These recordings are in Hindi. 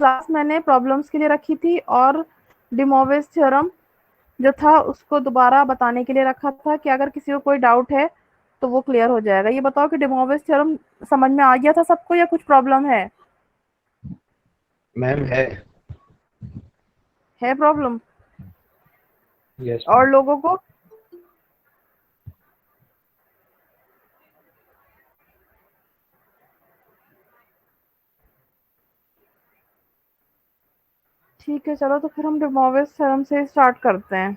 क्लास मैंने प्रॉब्लम्स के लिए रखी थी और डे मोविस थ्योरम जो था उसको दोबारा बताने के लिए रखा था कि अगर किसी को कोई डाउट है तो वो क्लियर हो जाएगा। ये बताओ कि डे मोविस थ्योरम समझ में आ गया था सबको या कुछ प्रॉब्लम है? मैम है। है प्रॉब्लम? यस और मैम। लोगों को? ठीक है, चलो तो फिर हम डे मोविस थ्योरम से स्टार्ट करते हैं।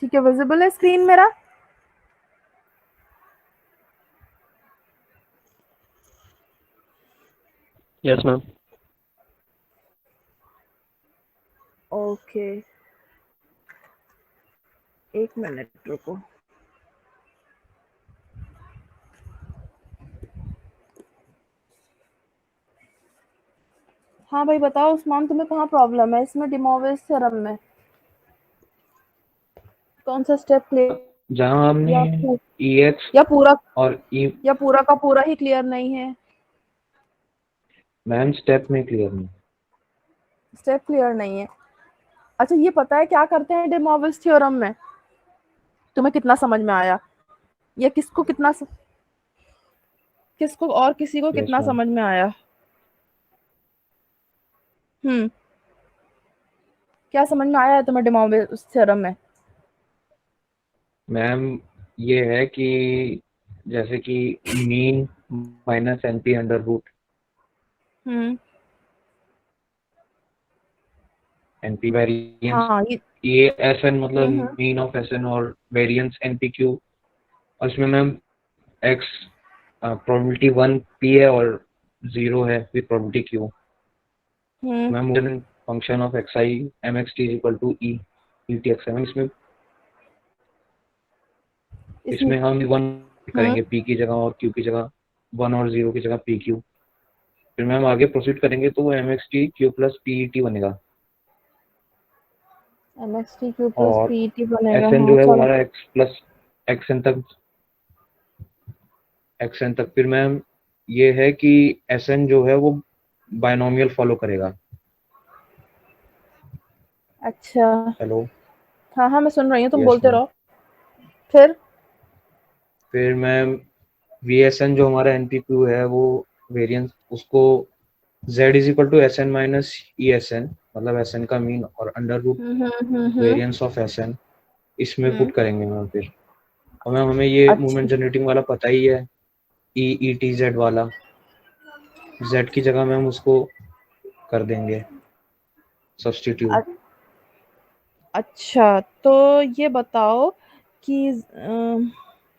ठीक है, विजिबल है स्क्रीन मेरा? Yes ma'am. ओके, एक मिनट रुको। हाँ भाई बताओ उस्मान, तुम्हें कहाँ प्रॉब्लम है इसमें डे मोविस थ्योरम में? कौन सा स्टेप जहाँ हमने या ई एक्स या पूरा और ई, या पूरा का पूरा ही क्लियर नहीं है? मैम स्टेप में क्लियर नहीं। स्टेप क्लियर नहीं है। अच्छा ये पता है क्या करते हैं डे मोविस थ्योरम में? तुम्हें कितना समझ में आया? या किसको और किसी को यस कितना मैम। समझ में आया? हम्म, क्या समझ में आया है तुम्हें डे मोविस थ्योरम में? मैम ये है कि जैसे कि mean minus NP under root hmm, NP variance, हाँ ये एस एन मतलब hmm, mean of S N और वेरिएंस एनपी क्यू। और इसमें मैम एक्स प्रोबेबिलिटी 1 पी है और 0 है with probability q. Hmm, ma'am function of x i m x t is equal to e e t x m. इसमें इसमें इसमें हम 1 हम्म, करेंगे पी की जगह और क्यू की जगह, 1 और 0 की जगह पी क्यू। फिर मैम आगे प्रोसीड करेंगे तो वो m x t Q plus P E t बनेगा। एमएक्सटी क्यू प्लस और पीईटी बनेगा। एस एन हाँ जो है वो चलो। हमारा एक्स प्लस एक्स एन तक, एक्स एन तक। फिर मैम ये है कि एस एन जो है वो बायनोमियल फॉलो करेगा। अच्छा, हेलो। हाँ हाँ मैं सुन रही हूँ, तुम यस बोलते मैम। रहो। फिर फिर मैम वी एस एन जो हमारा एन पी क्यू है वो वेरिएंस उसको z is equal to s N minus e s N, मतलब एस एन का मीन और under root variance of S n इसमें पुट हम्म, करेंगे मैम। फिर और मैम हमें ये अच्छा मूवमेंट जनरेटिंग वाला पता ही है, ई ई टी जेड वाला। जेड की जगह मैम उसको कर देंगे सब्सटीट्यूट। अच्छा, तो ये बताओ कि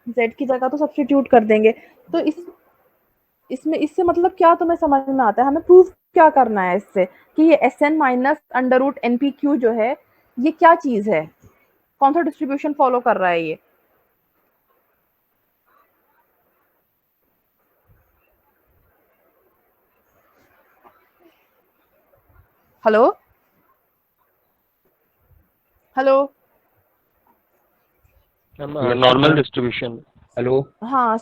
जेड की जगह तो सब्स्टिट्यूट कर देंगे। तो इसमें इससे मतलब क्या तुम्हें समझ में आता है? हमें प्रूफ क्या करना है इससे कि ये S N minus under root N P q जो है ये क्या चीज है? कौन सा डिस्ट्रीब्यूशन फॉलो कर रहा है ये? Hello hello. Ma'am yes normal ma'am. Distribution. Hello. Hello. हाँ yes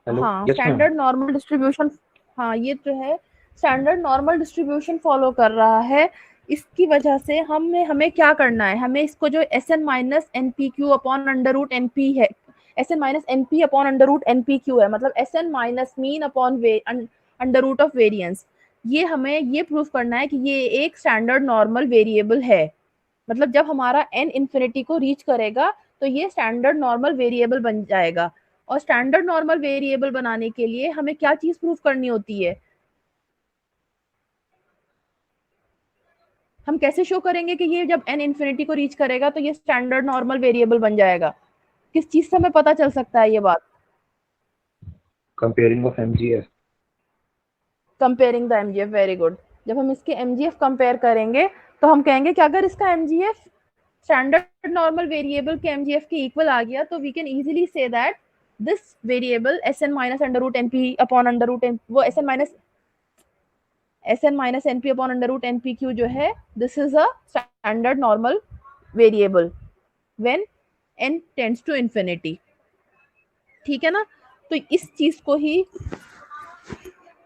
ma'am. Standard normal distribution. हाँ ये जो है स्टैंडर्ड नॉर्मल डिस्ट्रीब्यूशन फॉलो कर रहा है। इसकी वजह से हमें हमें क्या करना है? हमें इसको जो S N minus N P Q upon under root N P है, S N minus N P upon under root N P Q है, मतलब S N minus mean upon under root of variance. ये हमें ये प्रूफ करना है कि ये एक स्टैंडर्ड नॉर्मल वेरिएबल है। मतलब जब हमारा एन इन्फिनिटी को रीच करेगा तो ये स्टैंडर्ड नॉर्मल वेरिएबल बन जाएगा। और स्टैंडर्ड नॉर्मल वेरिएबल बनाने के लिए हमें क्या चीज प्रूफ करनी होती है? हम कैसे शो करेंगे कि ये जब एन इन्फिनिटी को रीच करेगा तो ये स्टैंडर्ड नॉर्मल वेरिएबल बन जाएगा? किस चीज से हमें पता चल सकता है ये बात? Comparing of m g f. Comparing the MGF, very good. जब हम इसके एमजीएफ कंपेयर करेंगे तो हम कहेंगे कि अगर इसका एमजीएफ स्टैंडर्ड नॉर्मल वेरिएबल के एमजीएफ के इक्वल आ गया तो we can easily say that this variable SN minus under root NP upon under root N, वो SN minus NP upon under root NP Q जो है, this is a standard normal variable when n tends to infinity. ठीक है ना? तो इस चीज को ही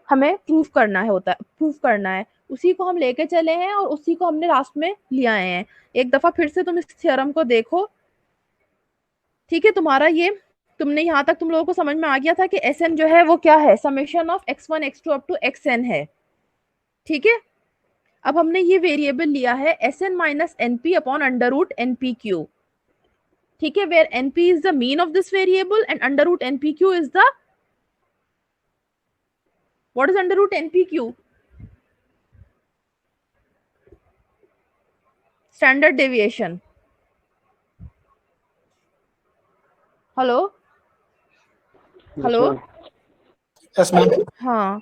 हमें प्रूफ करना है, उसी को हम लेके चले हैं और उसी को हमने लास्ट में ले आए हैं। एक दफा फिर से तुम इस थ्योरम को देखो। ठीक है, तुम्हारा ये तुमने यहाँ तक तुम लोगों को समझ में आ गया था कि Sn जो है वो क्या है, summation of x1 x2 up to xn है। ठीक है, अब हमने ये वेरिएबल लिया है Sn minus np upon under root npq। ठीक है, where np is the mean of this variable and under root npq is the, what is under root npq? Standard deviation. Hello hello, yes ma'am. हाँ,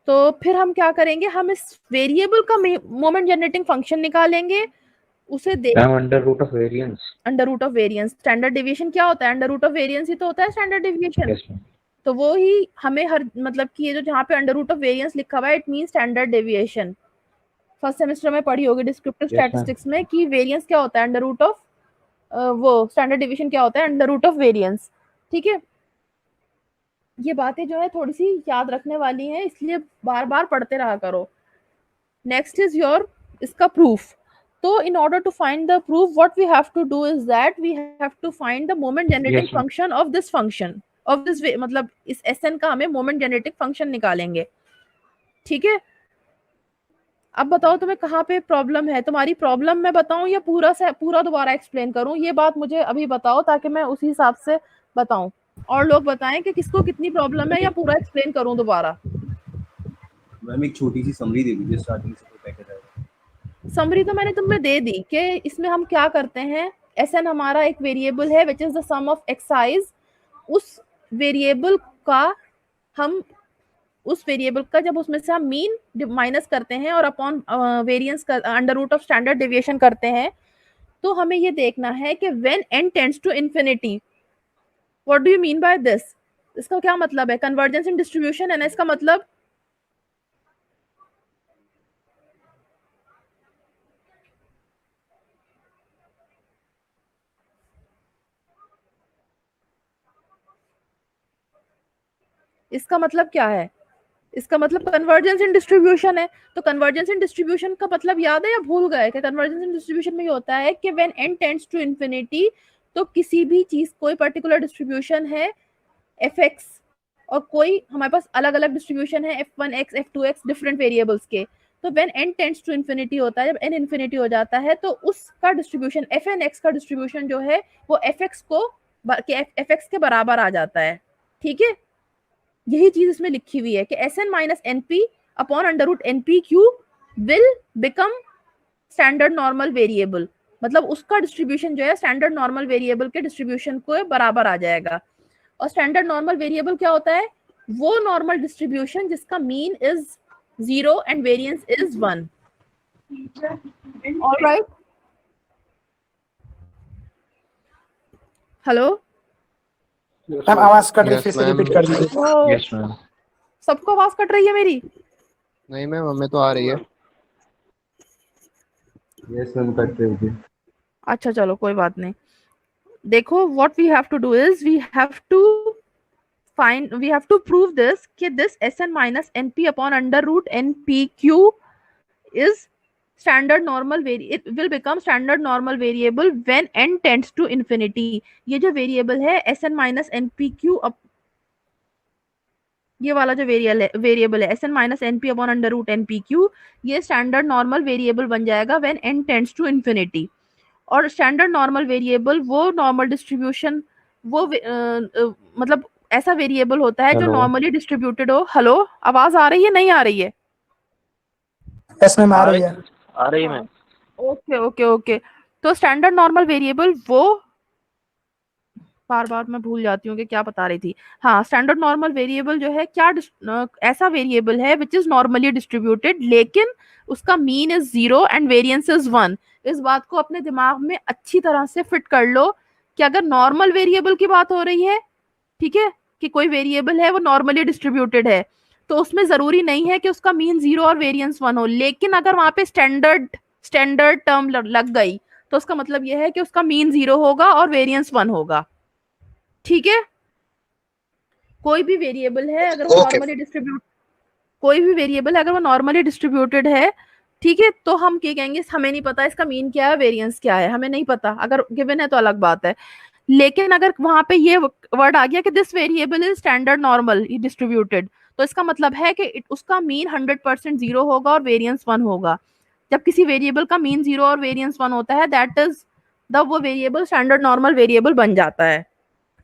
तो फिर हम क्या करेंगे, हम इस वेरिएबल का मोमेंट जनरेटिंग फंक्शन निकालेंगे, उसे देख under root of variance. Under root of variance, standard deviation क्या होता है? अंडर रूट ऑफ वेरिएंस ही तो होता है स्टैंडर्ड डेविएशन। तो वो ही हमें हर मतलब कि ये जो जहाँ पे अंडर रूट ऑफ वेरिएंस लिखा हुआ है it mean standard deviation. First semester में पढ़ी होगी डिस्क्रिप्टिव स्टैटिस्टिक्स में कि वेरिएंस क्या होता है, अंडर रूट ऑफ वो स्टैंडर्ड डेविएशन क्या होता है, अंडर रूट ऑफ वेरिएंस। ठीक है, ये बातें जो है थोड़ी सी याद रखने वाली हैं, इसलिए बार बार पढ़ते रहा करो। नेक्स्ट इज योर इसका प्रूफ। तो in order to find the proof what we have to do is that we have to find the moment generating function of this function of this way, मतलब इस Sn का हमें moment generating function निकालेंगे। ठीक है, अब बताओ तुम्हें कहाँ पे प्रॉब्लम है? तुम्हारी प्रॉब्लम मैं बताऊं या पूरा दोबारा एक्सप्लेन करूं? ये बात मुझे अभी बताओ ताकि मैं उसी हिसाब से बताऊं, और लोग बताएं कि किसको कितनी प्रॉब्लम है या पूरा एक्सप्लेन करूं दोबारा। मैम एक छोटी सी समरी दे दीजिए स्टार्टिंग से, तो पैकेज आएगा। समरी तो मैंने तुम्हें दे दी कि इसमें हम क्या करते हैं, Sn हमारा एक वेरिएबल है which is the sum of x's. उस वेरिएबल का जब उसमें से हम मीन माइनस करते हैं और अपॉन वेरिएंस का under root of standard deviation करते हैं, तो हमें ये देखना है कि when n tends to infinity, what do you mean by this? इसका क्या मतलब है? कन्वर्जेंस इन डिस्ट्रीब्यूशन है ना इसका मतलब। इसका मतलब क्या है? इसका मतलब कन्वर्जेंस इन डिस्ट्रीब्यूशन है। तो कन्वर्जेंस इन डिस्ट्रीब्यूशन का मतलब याद है या भूल गए? कि कन्वर्जेंस इन डिस्ट्रीब्यूशन में ये होता है कि when n tends to infinity, तो किसी भी चीज कोई पर्टिकुलर डिस्ट्रीब्यूशन है fx और कोई हमारे पास अलग अलग डिस्ट्रीब्यूशन है f1x f2x डिफरेंट वेरिएबल्स के, तो when n tends to infinity होता है, जब n इंफिनिटी हो जाता है तो उसका डिस्ट्रीब्यूशन fnx का डिस्ट्रीब्यूशन जो है वो fx के बराबर आ जाता है। ठीक है, यही चीज इसमें लिखी हुई है कि Sn minus np upon under root npq will become standard normal variable, मतलब उसका डिस्ट्रीब्यूशन जो है स्टैंडर्ड नॉर्मल वेरिएबल के डिस्ट्रीब्यूशन को बराबर आ जाएगा। और स्टैंडर्ड नॉर्मल वेरिएबल क्या होता है? वो नॉर्मल डिस्ट्रीब्यूशन जिसका mean is 0 and variance is 1। Alright, hello ma'am आवाज कट रही, फिर से रिपीट कर दीजिए। Yes ma'am. सबको आवाज कट रही है मेरी? नहीं मैम, हमें तो आ रही है। यस मैम, कट रही थी। अच्छा चलो कोई बात नहीं। देखो, what we have to do is we have to prove this कि this Sn minus np upon under root npq is standard normal it will become standard normal variable when n tends to infinity। ये जो वेरिएबल है Sn minus npq, ये वाला जो वेरिएबल है Sn minus np upon under root npq, ये स्टैंडर्ड नॉर्मल वेरिएबल बन जाएगा when n tends to infinity। और स्टैंडर्ड नॉर्मल वेरिएबल वो नॉर्मल डिस्ट्रीब्यूशन वो मतलब ऐसा वेरिएबल होता है जो नॉर्मली डिस्ट्रीब्यूटेड हो। हेलो, आवाज आ रही है नहीं आ रही है? यस मैम, आ रही है। आ रही है मैम। ओके ओके ओके, तो स्टैंडर्ड नॉर्मल वेरिएबल वो बार बार मैं भूल जाती हूँ कि क्या बता रही थी। हाँ, स्टैंडर्ड नॉर्मल वेरिएबल जो है क्या ऐसा वेरिएबल है विच इज नॉर्मली डिस्ट्रीब्यूटेड लेकिन उसका mean is 0 and variance is 1। इस बात को अपने दिमाग में अच्छी तरह से फिट कर लो कि अगर नॉर्मल वेरिएबल की बात हो रही है, ठीक है, कि कोई वेरिएबल है वो नॉर्मली डिस्ट्रीब्यूटेड है, तो उसमें जरूरी नहीं है कि उसका मीन 0 और वेरिएंस 1 हो। लेकिन अगर वहां पे स्टैंडर्ड टर्म लग गई तो उसका मतलब यह है कि उसका मीन 0 होगा और वेरिएंस 1 होगा। ठीक है, कोई भी वेरिएबल है अगर वो नॉर्मली डिस्ट्रीब्यूट कोई भी वेरिएबल अगर वो नॉर्मली डिस्ट्रीब्यूटेड है, ठीक है, तो हम क्या कहेंगे, हमें नहीं पता इसका मीन क्या है, वेरिएंस क्या है, हमें नहीं पता। अगर गिवन है तो अलग बात है। लेकिन अगर वहां पे ये वर्ड आ गया कि this variable is standard normal distributed, तो इसका मतलब है कि उसका मीन 100% 0 होगा और वेरिएंस 1 होगा। जब किसी वेरिएबल का मीन 0 और वेरिएंस 1 होता है, दैट इज वो वेरिएबल स्टैंडर्ड नॉर्मल वेरिएबल बन जाता है।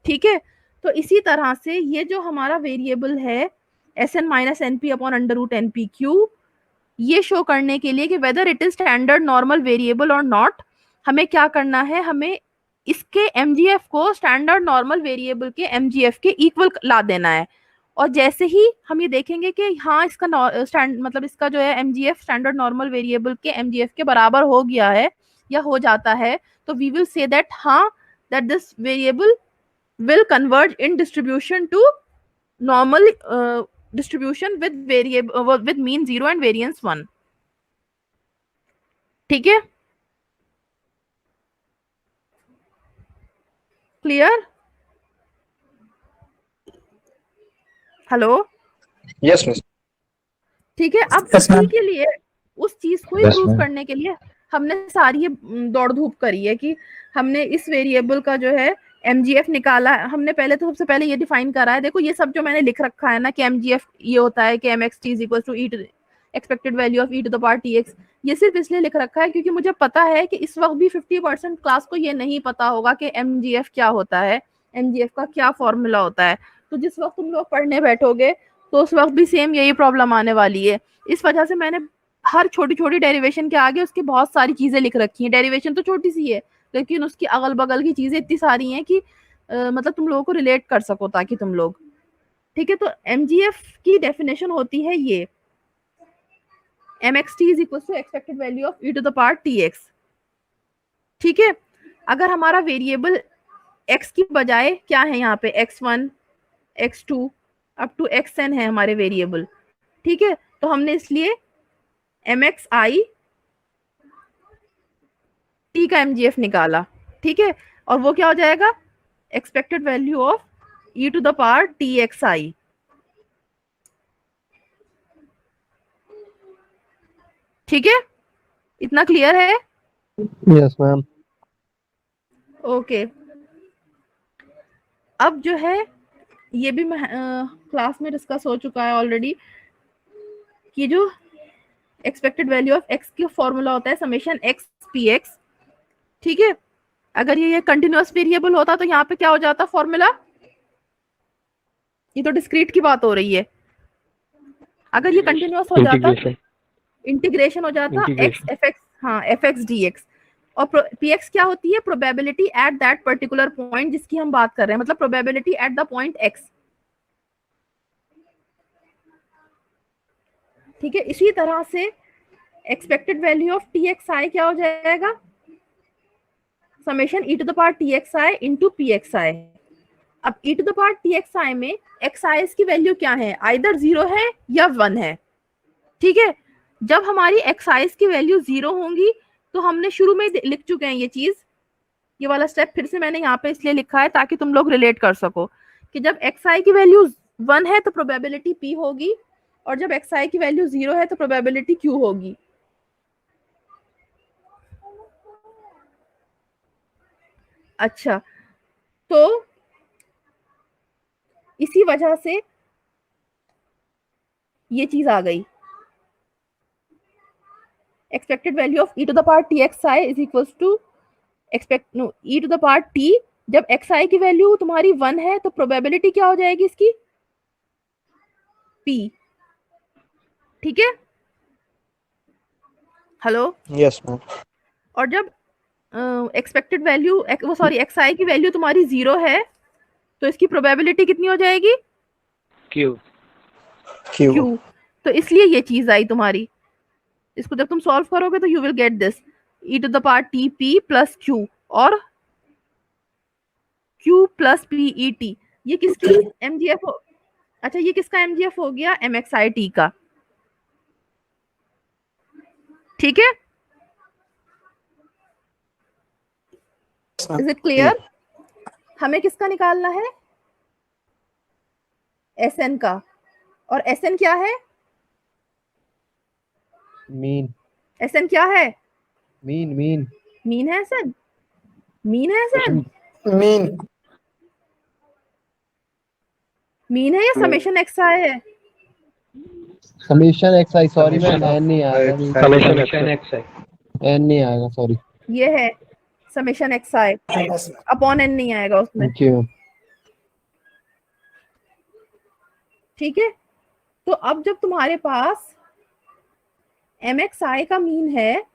ठीक है, तो इसी तरह से ये जो हमारा वेरिएबल है Sn minus NP upon under root NPQ, ये शो करने के लिए कि whether it is standard normal variable और नॉट, हमें क्या करना है, हमें इसके MGF को स्टैंडर्ड नॉर्मल वेरिएबल के MGF के इक्वल ला देना है। और जैसे ही हम ये देखेंगे कि हाँ इसका मतलब इसका जो है MGF स्टैंडर्ड नॉर्मल वेरिएबल के MGF के बराबर हो गया है या हो जाता है, तो वी विल से दैट हाँ that this variable will converge in distribution to normal distribution with variable with mean 0 and variance 1। ठीक है, क्लियर? Hello, yes miss. ठीक है। अब Yes, इसी ma'am. के लिए उस चीज को Yes, प्रूव ma'am. करने के लिए हमने सारी ये दौड़ धूप करी है कि हमने इस वेरिएबल का जो है MGF निकाला। हमने पहले तो सबसे पहले ये डिफाइन करा है, देखो ये सब जो मैंने लिख रखा है ना कि MGF ये होता है कि MXT is equal to e to expected value of e to the power TX। ये सिर्फ इसलिए लिख रखा है क्योंकि मुझे पता है कि इस वक्त भी 50% क्लास को ये नहीं पता होगा कि MGF क्या होता है, MGF का क्या फॉर्मूला होता है। तो जिस वक्त तुम लोग पढ़ने बैठोगे तो उस वक्त भी सेम यही प्रॉब्लम आने वाली है। इस वजह से मैंने हर छोटी छोटी डेरिवेशन के आगे उसकी बहुत सारी चीजें लिख रखी हैं। डेरिवेशन तो छोटी सी है लेकिन उसकी अगल बगल की चीजें इतनी सारी हैं कि मतलब तुम लोगों को रिलेट कर सको ताकि तुम लोग, ठीक है। तो MGF की डेफिनेशन होती है ये MXT is equal to expected value of e to the power TX। ठीक है, अगर हमारा वेरिएबल x की बजाय क्या है यहाँ पे x1 x2 up to xn है हमारे वेरिएबल, ठीक है, तो हमने इसलिए MXI T का MGF निकाला। ठीक है, और वो क्या हो जाएगा, expected value of e to the power TXI। ठीक है, इतना क्लियर है? Yes ma'am. ओके, अब जो है ये भी क्लास में डिस्कस हो चुका है ऑलरेडी कि जो एक्सपेक्टेड वैल्यू ऑफ x का फॉर्मूला होता है समेशन x px। ठीक है, अगर ये कंटिन्यूअस वेरिएबल होता तो यहाँ पे क्या हो जाता फॉर्मूला, ये तो डिस्क्रीट की बात हो रही है। अगर ये कंटिन्यूअस हो जाता इंटीग्रेशन हो जाता x fx, हाँ fx dx। और px क्या होती है, probability at that particular point जिसकी हम बात कर रहे हैं, मतलब probability at the point x। ठीक है, इसी तरह से एक्सपेक्टेड वैल्यू ऑफ TXI क्या हो जाएगा, summation e to the power TXI into PXI। अब e to the power TXI में xi की वैल्यू क्या है, आइदर 0 है या 1 है। ठीक है, जब हमारी xi की वैल्यू 0 होंगी तो हमने शुरू में लिख चुके हैं ये चीज, ये वाला स्टेप फिर से मैंने यहाँ पे इसलिए लिखा है ताकि तुम लोग रिलेट कर सको कि जब xi की वैल्यू 1 है तो प्रोबेबिलिटी p होगी और जब xi की वैल्यू 0 है तो प्रोबेबिलिटी q होगी। अच्छा, तो इसी वजह से ये चीज आ गई, expected value of e to the power TXI is equals to e to the power t। जब xi की वैल्यू तुम्हारी 1 है तो प्रोबेबिलिटी क्या हो जाएगी इसकी, p। ठीक है, हेलो, यस मैम। और जब एक्सपेक्टेड वैल्यू xi की वैल्यू तुम्हारी 0 है तो इसकी प्रोबेबिलिटी कितनी हो जाएगी? Q. Q। तो इसलिए ये चीज आई तुम्हारी। इसको जब तुम सॉल्व करोगे तो you will get this e⁻t_p plus q और q प्लस PET। ये किसकी MGF हो? अच्छा, ये किसका MGF हो गया? MXIT का। ठीक है, इज इट क्लियर? हमें किसका निकालना है? SN का। और SN क्या है? Mean. SN क्या है? Mean. मीन है SN? मीन है SN? Mean. मीन है या समेशन XI है? Summation xi. Sorry ma'am, n नहीं आएगा। Summation xi। n नहीं आएगा, sorry. ये है समेशन XI अपॉन N नहीं आएगा उसमें। जी मैम। ठीक है, तो अब जब तुम्हारे पास MXI का मीन है,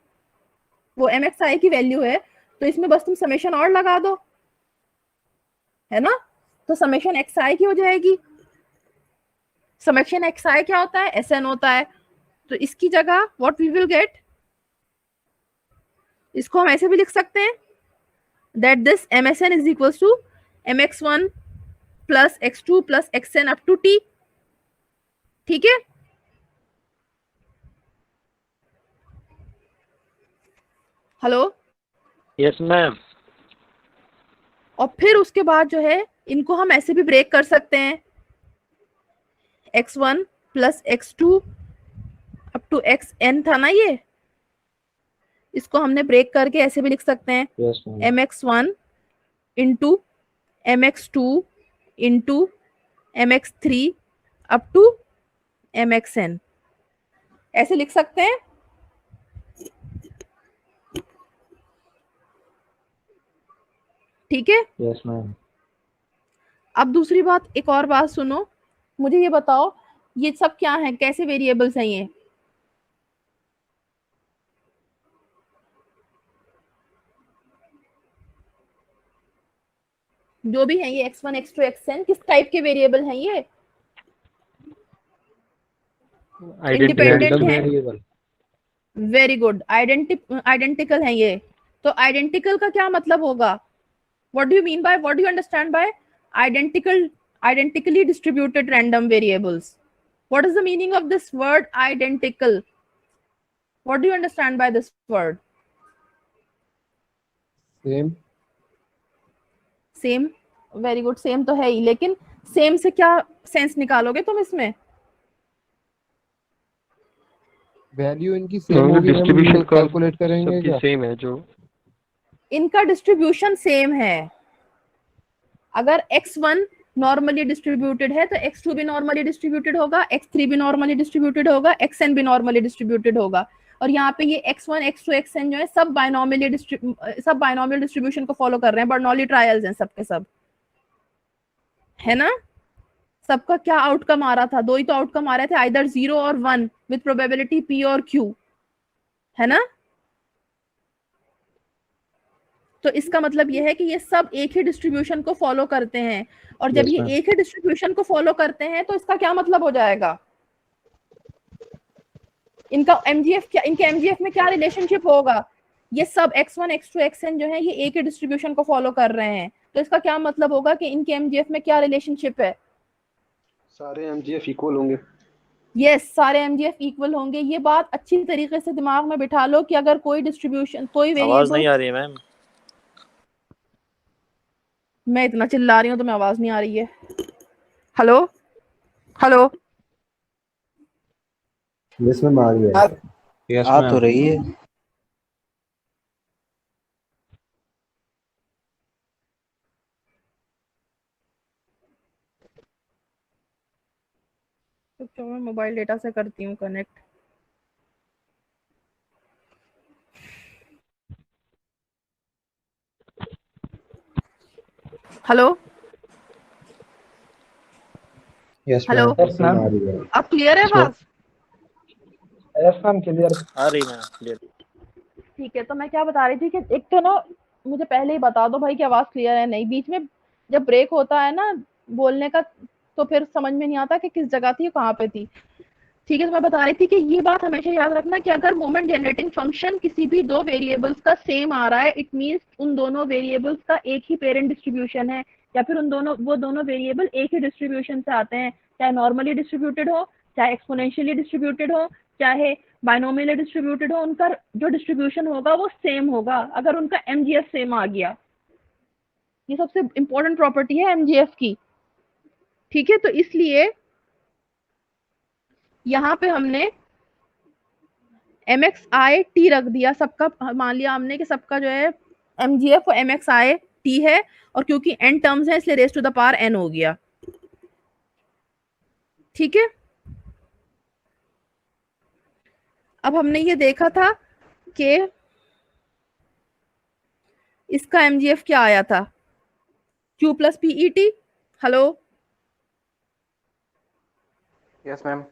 वो MXI की वैल्यू है, तो इसमें बस तुम समेशन और लगा दो, है ना? तो समेशन XI की हो जाएगी। समेशन XI क्या होता है? SN होता है। तो इसकी जगह व्हाट वी विल गेट, इसको हम ऐसे भी लिख सकते हैं that this MSN is equal to MX1 plus X2 plus XN up to T। ठीक है, हेलो? Yes ma'am. और फिर उसके बाद जो है इनको हम ऐसे भी ब्रेक कर सकते हैं, X1 plus X2 up to XN था ना ये, इसको हमने ब्रेक करके ऐसे भी लिख सकते हैं yes ma'am. MX1 into MX2 into MX3 up to MXN, ऐसे लिख सकते हैं। ठीक है, यस मैम। अब दूसरी बात, एक और बात सुनो, मुझे ये बताओ ये सब क्या है, कैसे वेरिएबल्स हैं ये? जो भी है ये X1 X2 XN किस टाइप के वेरिएबल हैं ये? इंडिपेंडेंट है। वेरी गुड, आइडेंटिकल है ये। तो आइडेंटिकल का क्या मतलब होगा? What do you mean bye, what do you understand by identically distributed random variables? What is the meaning of this word identical? What do you understand by this word? Same. Very good, same तो है ही, लेकिन सेम से क्या सेंस निकालोगे तुम इसमें? वैल्यू इनकी सेम होगी, डिस्ट्रीब्यूशन कैलकुलेट करेंगे सबकी क्या? सेम है जो इनका डिस्ट्रीब्यूशन सेम है। अगर X1 नॉर्मली डिस्ट्रीब्यूटेड है तो X2 भी नॉर्मली डिस्ट्रीब्यूटेड होगा, X3 भी नॉर्मली डिस्ट्रीब्यूटेड होगा, XN भी नॉर्मली डिस्ट्रीब्यूटेड होगा। और यहाँ पे ये X1 X2 XN जो है सब बायनॉमियल डिस्ट्रीब्यूशन को फॉलो कर रहे हैं, बर्नौली ट्रायल्स हैं सबके सब, है ना? सबका क्या आउटकम आ रहा था? दो ही तो आउटकम आ रहे थे, आइदर 0 और 1 विद प्रोबेबिलिटी P और Q, है ना? तो इसका मतलब ये है कि ये सब एक ही डिस्ट्रीब्यूशन को फॉलो करते हैं, और जब Yes, ये ma'am. एक ही डिस्ट्रीब्यूशन को फॉलो करते हैं तो इसका क्या मतलब हो जाएगा? इनका MGF क्या, इनके MGF में क्या रिलेशनशिप होगा? ये सब X1 X2 XN जो है ये एक ही डिस्ट्रीब्यूशन को फॉलो कर रहे हैं, तो इसका क्या मतलब होगा कि इनके MGF में क्या रिलेशनशिप है? सारे MGF इक्वल होंगे। यस, सारे MGF इक्वल होंगे। ये बात अच्छी तरीके से दिमाग में बिठा लो कि अगर कोई डिस्ट्रीब्यूशन, कोई वेरिएबल, आवाज नहीं आ रही है मैम। मैं इतना चिल्ला रही हूँ तो मैं आवाज नहीं आ रही है। हेलो हेलो, यस मैम आ रही है। यस आ मैम। तो रही है। तो मैं मोबाइल डेटा से करती हूँ connect. Hello yes hello, ma'am. Yes ma'am आ रही है। अब क्लियर है आवाज? Yes ma'am, clear. आ रही मैम क्लियर। ठीक है, तो मैं क्या बता रही थी कि एक तो ना मुझे पहले ही बता दो भाई कि आवाज क्लियर है नहीं, बीच में जब ब्रेक होता है ना बोलने का तो फिर समझ में नहीं आता कि किस जगह थी कहाँ पे थी। ठीक है, तो मैं बता रही थी कि ये बात हमेशा याद रखना कि अगर मोमेंट जनरेटिंग फंक्शन किसी भी दो वेरिएबल्स का सेम आ रहा है, इट मींस उन दोनों वेरिएबल्स का एक ही पेरेंट डिस्ट्रीब्यूशन है, या फिर वो दोनों वेरिएबल एक ही डिस्ट्रीब्यूशन से आते हैं, चाहे नॉर्मली डिस्ट्रीब्यूटेड हो, चाहे एक्सपोनेंशियली डिस्ट्रीब्यूटेड हो, चाहे बाइनोमियली डिस्ट्रीब्यूटेड हो, उनका जो डिस्ट्रीब्यूशन होगा वो सेम होगा अगर उनका एमजीएफ सेम आ गया। ये सबसे इंपॉर्टेंट प्रॉपर्टी है एमजीएफ की। ठीक है, तो इसलिए यहाँ पे हमने MXI T रख दिया सबका, मान लिया हमने कि सबका जो है MGF वो MXI T है, और क्योंकि n टर्म्स है इसलिए raise to the power n हो गया। ठीक है, अब हमने ये देखा था कि इसका MGF क्या आया था, Q plus PET। Hello, yes ma'am.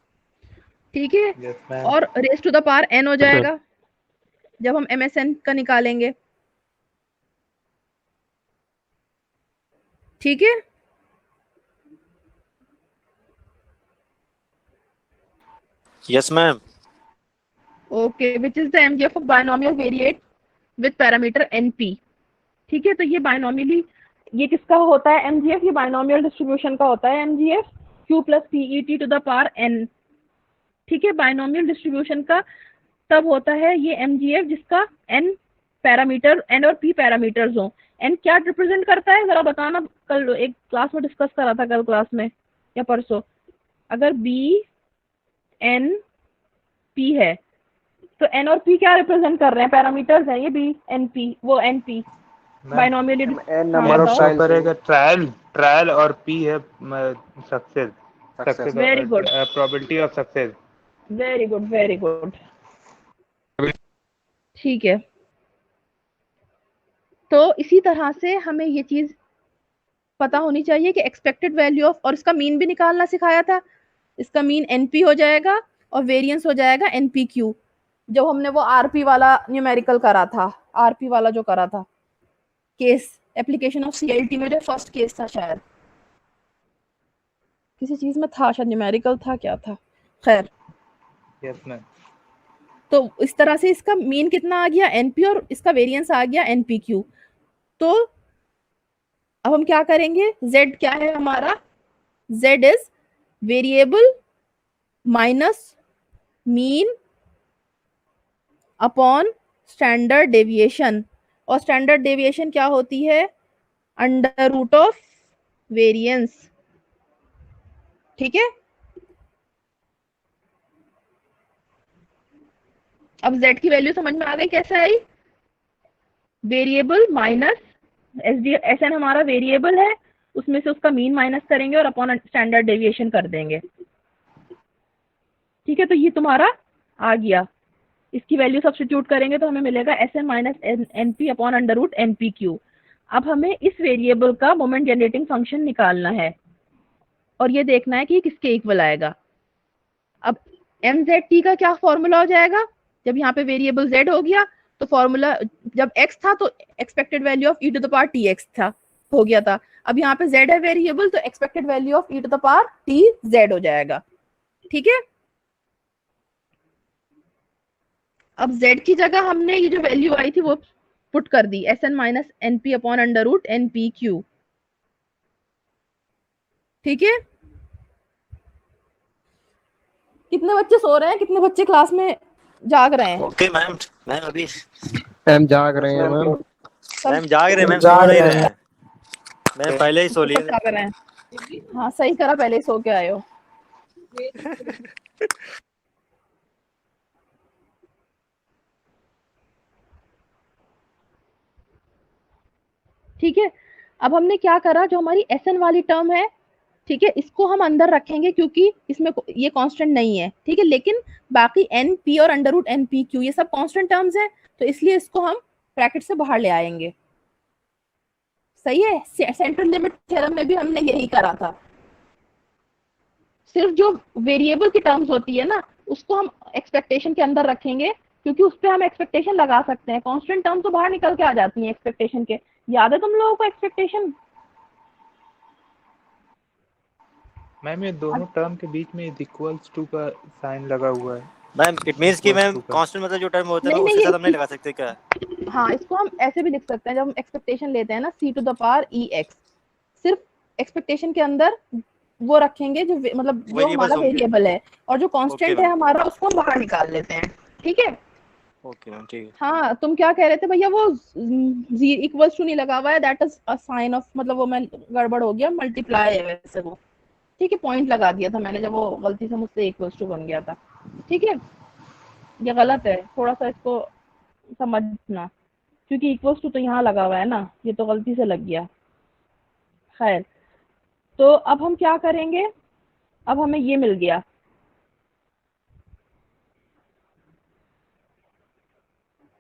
ठीक है, यस मैम। और raise to the power n हो जाएगा जब हम MSN का निकालेंगे। ठीक है, yes ma'am. Okay, which is the MGF of binomial variate with parameter NP। ठीक है, तो ये बायनोमियली, ये किसका होता है MGF, ये बायनोमियल डिस्ट्रीब्यूशन का होता है MGF, Q plus PET to the power n। ठीक है, बायनोमियल डिस्ट्रीब्यूशन का तब होता है ये MGF जिसका n पैरामीटर, n और p पैरामीटर्स हो। n क्या रिप्रेजेंट करता है जरा बताना, कल एक क्लास में डिस्कस करा था, कल क्लास में या परसों। अगर b n p है तो n और p क्या रिप्रेजेंट कर रहे हैं, पैरामीटर्स हैं ये b n p, वो n p बायनोमियली। n number of show करेगा ट्रायल और पी है success very good, probability of success. Very good, very good. ठीक है, तो इसी तरह से हमें ये चीज पता होनी चाहिए कि एक्सपेक्टेड वैल्यू ऑफ, और इसका मीन भी निकालना सिखाया था, इसका मीन NP हो जाएगा और वेरिएंस हो जाएगा NPQ, जब हमने वो RP वाला न्यूमेरिकल करा था, RP वाला जो करा था केस, एप्लीकेशन ऑफ CLT में जो फर्स्ट केस था, शायद किसी चीज में था, शायद न्यूमेरिकल था, क्या था, खैर। Yes ma'am. तो इस तरह से इसका मीन कितना आ गया NP और इसका वेरिएंस आ गया NPQ। तो अब हम क्या करेंगे, Z क्या है हमारा, Z is variable minus mean upon standard deviation, और स्टैंडर्ड डेविएशन क्या होती है, अंडर रूट ऑफ वेरिएंस। ठीक है, अब Z की वैल्यू समझ में आ गई कैसे आई, वेरिएबल माइनस SN हमारा वेरिएबल है, उसमें से उसका मीन माइनस करेंगे और अपॉन स्टैंडर्ड डेविएशन कर देंगे। ठीक है, तो ये तुम्हारा आ गया, इसकी वैल्यू सब्स्टिट्यूट करेंगे तो हमें मिलेगा SN minus NP upon under root NPQ। अब हमें इस वेरिएबल का मोमेंट जनरेटिंग फंक्शन निकालना है और ये देखना है कि ये किसके इक्वल आएगा। अब MZT का क्या फॉर्मूला हो जाएगा, जब यहाँ पे वेरिएबल Z हो गया तो फॉर्मूला, जब x था तो expected value of e to the power tx था, हो गया था। अब यहाँ पे z है वेरिएबल तो expected value of e to the power tz हो जाएगा। ठीक है, अब z की जगह हमने ये जो वैल्यू आई थी वो पुट कर दी, SN minus NP upon under root NPQ। ठीक है, कितने बच्चे सो रहे हैं, कितने बच्चे क्लास में जाग रहे हैं? ओके मैम, मैम अभी मैम जाग रहे हैं मैम। मैम जाग रहे हैं, मैम सो नहीं रहे हैं, मैम पहले ही सो लिए। जाग रहे हैं, हाँ सही करा, पहले ही सो के आए हो। ठीक है, अब हमने क्या करा, जो हमारी SN वाली टर्म है, ठीक है, इसको हम अंदर रखेंगे क्योंकि इसमें ये कांस्टेंट नहीं है। ठीक है, लेकिन बाकी NP और अंडर रूट NPQ ये सब कांस्टेंट टर्म्स हैं, तो इसलिए इसको हम ब्रैकेट से बाहर ले आएंगे। सही है, सेंट्रल लिमिट थ्योरम में भी हमने यही करा था, सिर्फ जो वेरिएबल की टर्म्स होती है ना उसको हम एक्सपेक्टेशन के अंदर रखेंगे क्योंकि उस पर हम एक्सपेक्टेशन लगा सकते हैं। कांस्टेंट टर्म तो बाहर निकल के आ जाती हैं एक्सपेक्टेशन के, याद है तुम लोगों को एक्सपेक्टेशन? मैम ये दोनों टर्म के बीच में इक्वल्स टू का साइन लगा हुआ है। मैम इट मींस कि इक्वल्स मैम टू का कांस्टेंट मतलब जो टर्म होता है नहीं मैम नहीं उसके साथ हम नहीं ये लगा सकते क्या? हाँ, इसको हम ऐसे भी लिख सकते हैं, जब हम एक्सपेक्टेशन लेते हैं ना C to the power E X, सिर्फ एक्सपेक्टेशन के अंदर वो रखेंगे जो मतलब जो वेरिएबल्स हमारा होंगे। वेरिएबल है, और जो ओके कांस्टेंट है मैम, हमारा उसको हम बाहर निकाल लेते हैं। ठीक है। ओके मैम, ठीक है। हाँ, तुम क्या कह रहे थे भैया? वो इक्वल्स टू नहीं लगा हुआ है, that is a sign of, मतलब वो मैं गड़बड़ हो गया, मल्टीप्लाई है वैसे वो। ठीक है, पॉइंट लगा दिया था मैंने जब वो गलती से मुझसे इक्वल्स टू बन गया था। ठीक है, ये गलत है, थोड़ा सा इसको समझना, क्योंकि इक्वल्स टू तो यहाँ लगा हुआ है ना, ये तो गलती से लग गया। खैर, तो अब हम क्या करेंगे? अब हमें ये मिल गया,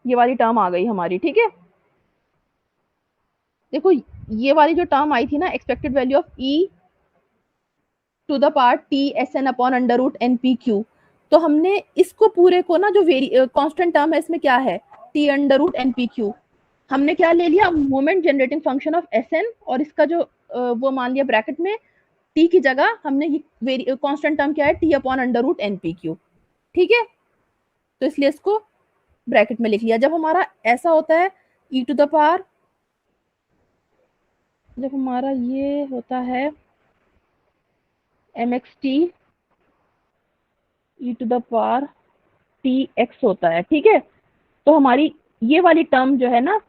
ये वाली टर्म आ गई हमारी। ठीक है, देखो ये वाली जो टर्म आई थी ना, expected value of e to the power t s n upon under root N P q, तो हमने इसको पूरे को ना, जो कांस्टेंट टर्म है इसमें क्या है, t under root N P q, हमने क्या ले लिया, moment generating function of S N, और इसका जो वो मान लिया ब्रैकेट में, टी की जगह हमने ये कांस्टेंट टर्म क्या है, t upon under root N P q. ठीक है, तो इसलिए इसको ब्रैकेट में लिख लिया। जब हमारा ऐसा होता है ई टू द पावर, जब हमारा ये होता है m x t e to the power t x होता है। ठीक है, तो हमारी ये वाली टर्म जो है ना,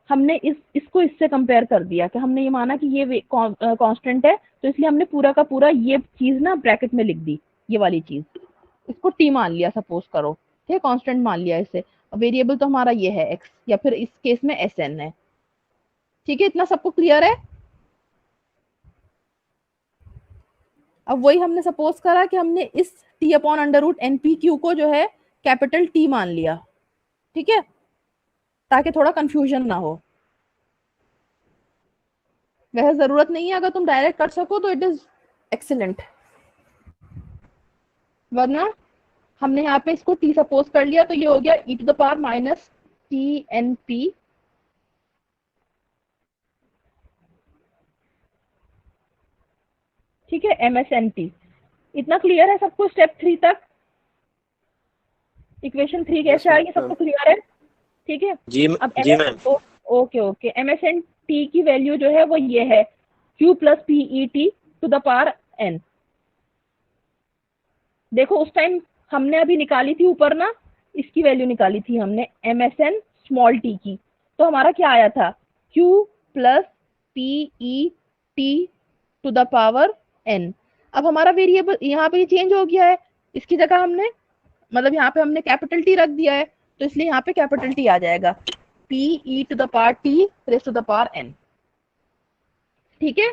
हमने इसको इससे कंपेयर कर दिया कि हमने ये माना कि ये कांस्टेंट है, तो इसलिए हमने पूरा का पूरा ये चीज ना ब्रैकेट में लिख दी, ये वाली चीज, इसको टी मान लिया सपोज करो। ठीक है, कांस्टेंट मान लिया इसे, वेरिएबल तो हमारा ये है एक्स, या फिर इस केस में एस एन है। ठीक है, इतना सबको क्लियर है? अब वही हमने सपोज करा कि हमने इस t upon under root N P q को जो है कैपिटल टी मान लिया। ठीक है, ताकि थोड़ा कंफ्यूजन ना हो। वैसे जरूरत नहीं है, अगर तुम डायरेक्ट कर सको तो इट इज एक्सीलेंट, वरना हमने यहाँ पे इसको टी सपोज कर लिया, तो ये हो गया E to the power minus T N P ठीक है, एम एस एन टी। इतना क्लियर है सबको स्टेप 3 तक? इक्वेशन 3 कैसे आएगी, सबको क्लियर है? ठीक है, जी अब जी ma'am. Okay okay, M S N T की वैल्यू जो है वो ये है, Q plus P E T to the power N. देखो उस टाइम हमने अभी निकाली थी ऊपर ना, इसकी वैल्यू निकाली थी हमने m S n small t की, तो हमारा क्या आया था, q plus P E T to the power n. अब हमारा वेरिएबल यहाँ पे चेंज हो गया है, इसकी जगह हमने, मतलब यहाँ पे हमने कैपिटल टी रख दिया है, तो इसलिए यहाँ पे कैपिटल टी आ जाएगा, p e to the power t raise to the power n. ठीक है,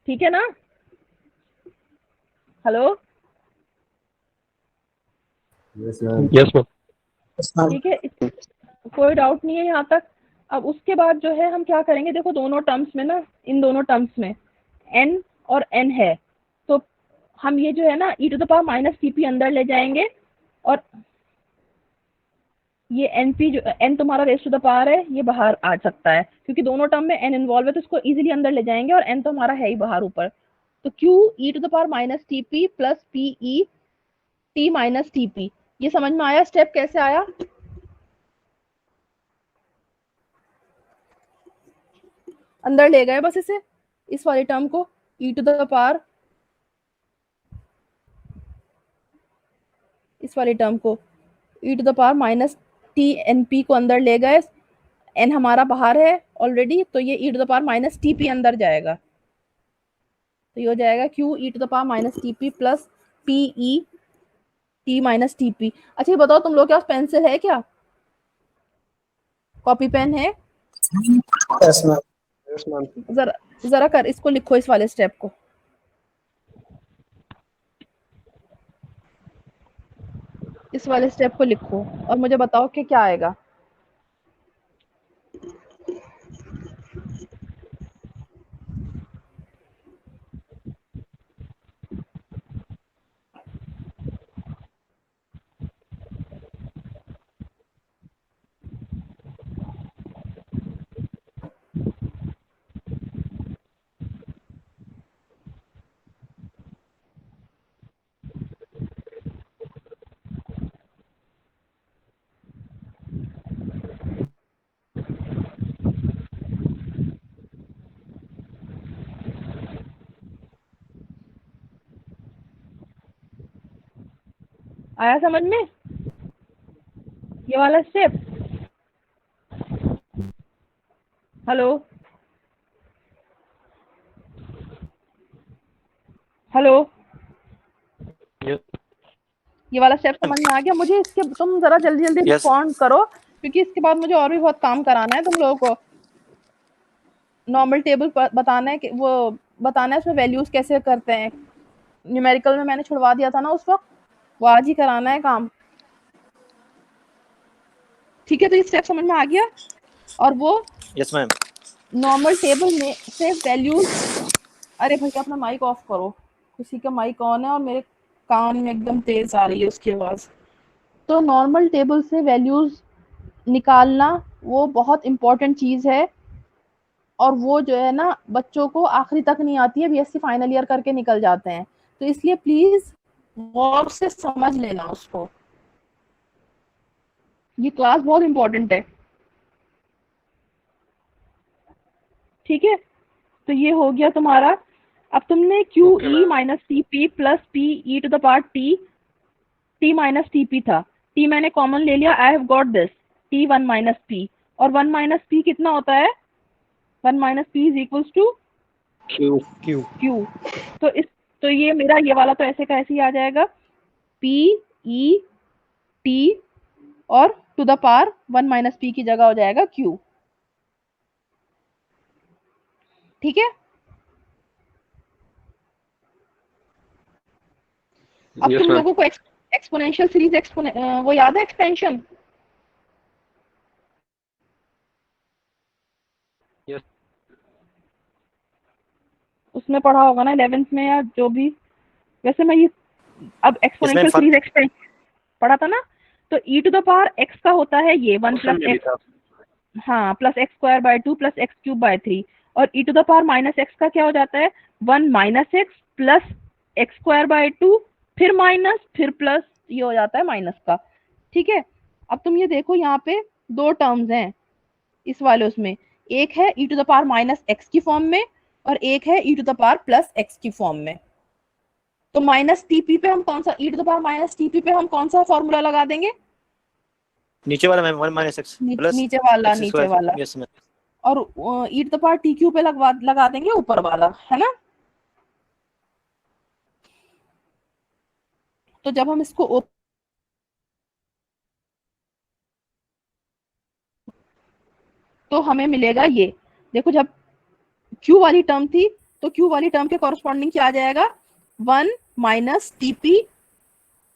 ठीक है ना? Hello, yes ma'am. Yes ma'am. ठीक है, कोई डाउट नहीं है यहाँ तक? अब उसके बाद जो है हम क्या करेंगे, देखो दोनों टर्म्स में ना, इन दोनों टर्म्स में n और n है, तो हम ये जो है ना e to the power minus t p अंदर ले जाएंगे, और ये एन पी जो n तुम्हारा रेस टू द पावर है, ये बाहर आ सकता है, क्योंकि दोनों टर्म में n इन्वॉल्व है, तो इसको इजीली अंदर ले जाएंगे, और n तो हमारा है ही बाहर ऊपर, तो q e to the power minus t p plus P E t minus t p. ये समझ में आया स्टेप कैसे आया? अंदर ले गए बस इसे, इस वाली टर्म को e टू द पावर, इस वाली टर्म को e to the power minus T N p को अंदर ले गए, n हमारा बाहर है ऑलरेडी, तो ये e to the power minus t p अंदर जाएगा, तो ये हो जाएगा q e to the power minus t p plus P E t minus t p. अच्छा ये बताओ, तुम लोग के पास पेंसिल है क्या, कॉपी पेन है? Yes ma'am. Yes ma'am. जरा जरा कर इसको लिखो, इस वाले स्टेप को, इस वाले स्टेप को लिखो, और मुझे बताओ कि क्या आएगा। आया समझ में ये वाला स्टेप? हेलो हेलो, ये वाला स्टेप समझ में आ गया? मुझे इसके तुम जरा जल्दी जल्दी Yes. रिस्पॉन्ड करो, क्योंकि इसके बाद मुझे और भी बहुत काम कराना है तुम लोगों को। नॉर्मल टेबल बताना है कि वो बताना है उसमें वैल्यूज कैसे करते हैं। न्यूमेरिकल में मैंने छुड़वा दिया था ना उस वक्त, वो आज ही कराना है काम। ठीक है, तो ये स्टेप समझ में आ गया। और वो यस मैम। नॉर्मल टेबल में से वैल्यूज, अरे भैया अपना माइक ऑफ करो, किसी का माइक ऑन है और मेरे कान में एकदम तेज आ रही है उसकी आवाज। तो नॉर्मल टेबल से वैल्यूज निकालना वो बहुत इंपॉर्टेंट चीज है, और वो जो है ना बच्चों को आखिरी तक नहीं आती है, बीएससी फाइनल ईयर करके निकल जाते हैं। तो इसलिए प्लीज गौर से समझ लेना उसको, ये क्लास बहुत इंपॉर्टेंट है। ठीक है, तो ये हो गया तुम्हारा। अब तुमने q e minus t p plus P e to the power t, t minus t p था, टी मैंने कॉमन ले लिया, I have got this t one minus p. और वन माइनस पी कितना होता है? One minus p is equals to q q. तो ये मेरा ये वाला तो ऐसे का ऐसे ही आ जाएगा, पी ई टी और to the power one minus p की जगह हो जाएगा क्यू। ठीक है, अब यस तुम मैम। लोगों को एक्सपोनेंशियल सीरीज वो याद है एक्सपेंशन? यस उसमें पढ़ा होगा ना 11th में या जो भी। वैसे मैं ये अब yes ma'am. Exponential series expansion पढ़ा था ना। तो ई टू द पावर एक्स का होता है ये वन ऑप्शन प्लस में भी एक्स, था। हाँ plus X square by two plus X cube by three. और E to the power minus X का क्या हो जाता है? One minus X plus X square by two, फिर माइनस फिर प्लस, ये हो जाता है माइनस का। ठीक है, अब तुम ये देखो यहाँ पे दो टर्म्स हैं इस वाले उसमें, एक है E to the power minus X की फॉर्म में और एक है E to the power plus X की फॉर्म में। तो माइनस टीपी पे हम कौन सा, E to the power minus TP पे हम कौन सा फॉर्मूला लगा देंगे? नीचे वाला ma'am one minus X plus नीचे वाला, एक्स नीचे स्क्वायर। वाला। Yes ma'am. और E to the power T Q पे लगा देंगे ऊपर वाला, है ना। तो जब हम इसको तो हमें मिलेगा ये, देखो जब क्यू वाली टर्म थी तो क्यू वाली टर्म के कॉरस्पॉन्डिंग क्या आ जाएगा? One minus TP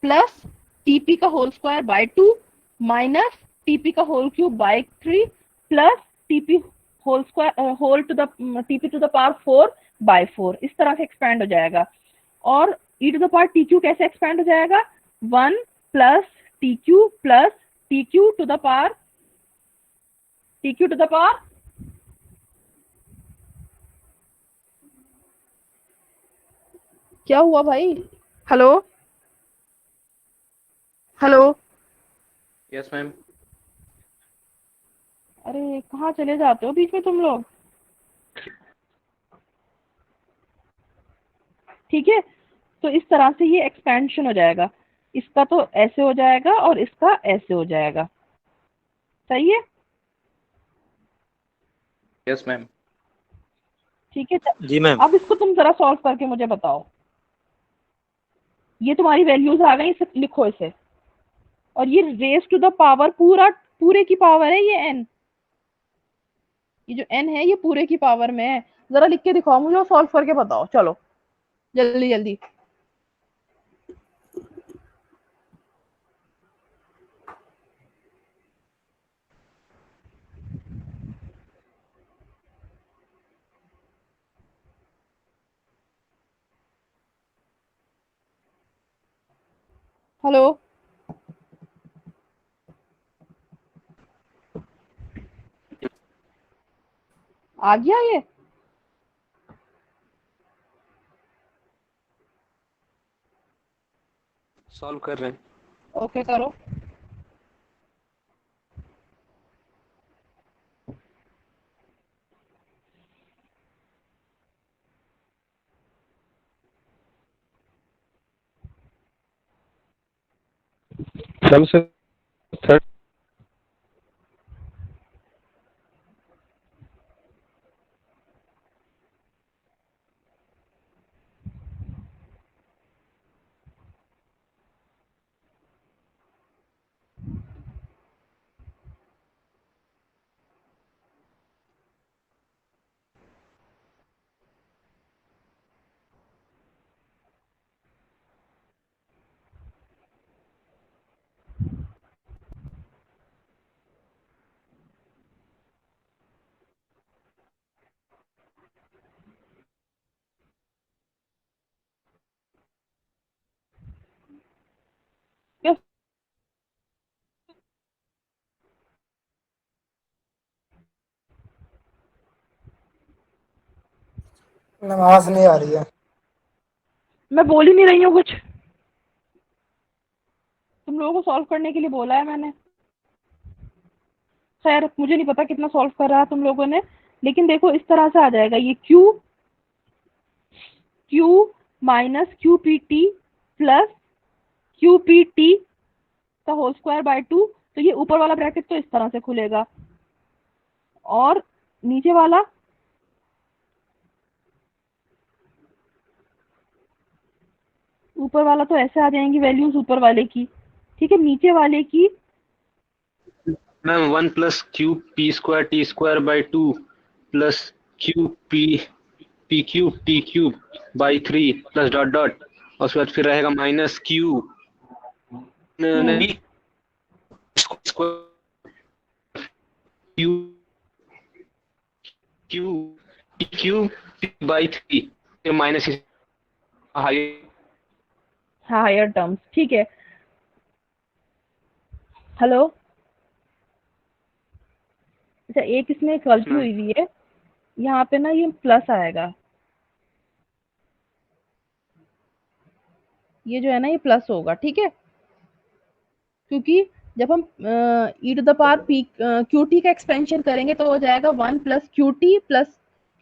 plus TP का whole square by two minus TP का whole cube by three plus TP whole square whole to the TP to the power four by four. इस तरह से एक्सपैंड हो जाएगा। और E to the power T Q कैसे एक्सपैंड हो जाएगा? One plus T Q plus T Q to the power T Q to the power, क्या हुआ भाई? Hello hello, yes ma'am. अरे कहाँ चले जाते हो बीच में तुम लोग? ठीक है, तो इस तरह से ये एक्सपेंशन हो जाएगा, इसका तो ऐसे हो जाएगा और इसका ऐसे हो जाएगा। सही है? Yes ma'am. ठीक है, जी मैम। अब इसको तुम जरा सॉल्व करके मुझे बताओ। ये तुम्हारी वैल्यूज आ गई, इसे लिखो इसे। और ये रेस टू द पावर पूरे की पावर है ये n, ये जो n है ये पूरे की पावर में है। जरा लिख के दिखाओ मुझे और सॉल्व करके बताओ, चलो जल्दी जल्दी। हेलो, आ गया ये? सॉल्व कर रहे हैं। ओके करो। सम से थर्ड आवाज नहीं आ रही है। मैं बोल ही नहीं रही हूँ कुछ, तुम लोगों को सॉल्व करने के लिए बोला है मैंने। खैर मुझे नहीं पता कितना सॉल्व कर रहा तुम लोगों ने, लेकिन देखो इस तरह से आ जाएगा ये Q minus QPT plus QPT का होल स्क्वायर बाय 2। तो ये ऊपर वाला ब्रैकेट तो इस तरह से खुलेगा और नीचे वाला तो ऐसे आ जाएंगी वैल्यूज ऊपर वाले की, ठीक है। नीचे वाले की ma'am 1 plus q p square t square by 2 plus q p p cube t cube by 3 plus dot dot और उसके बाद फिर रहेगा माइनस क्यू नहीं q q q by 3 minus higher terms, ठीक है। हेलो, अच्छा एक इसमें गलती हुई हुई है, यहाँ पे ना ये प्लस आएगा, ये जो है ना ये प्लस होगा, ठीक है। क्योंकि जब हम e to the power p qt का एक्सपेंशन करेंगे तो हो जाएगा 1 प्लस qt प्लस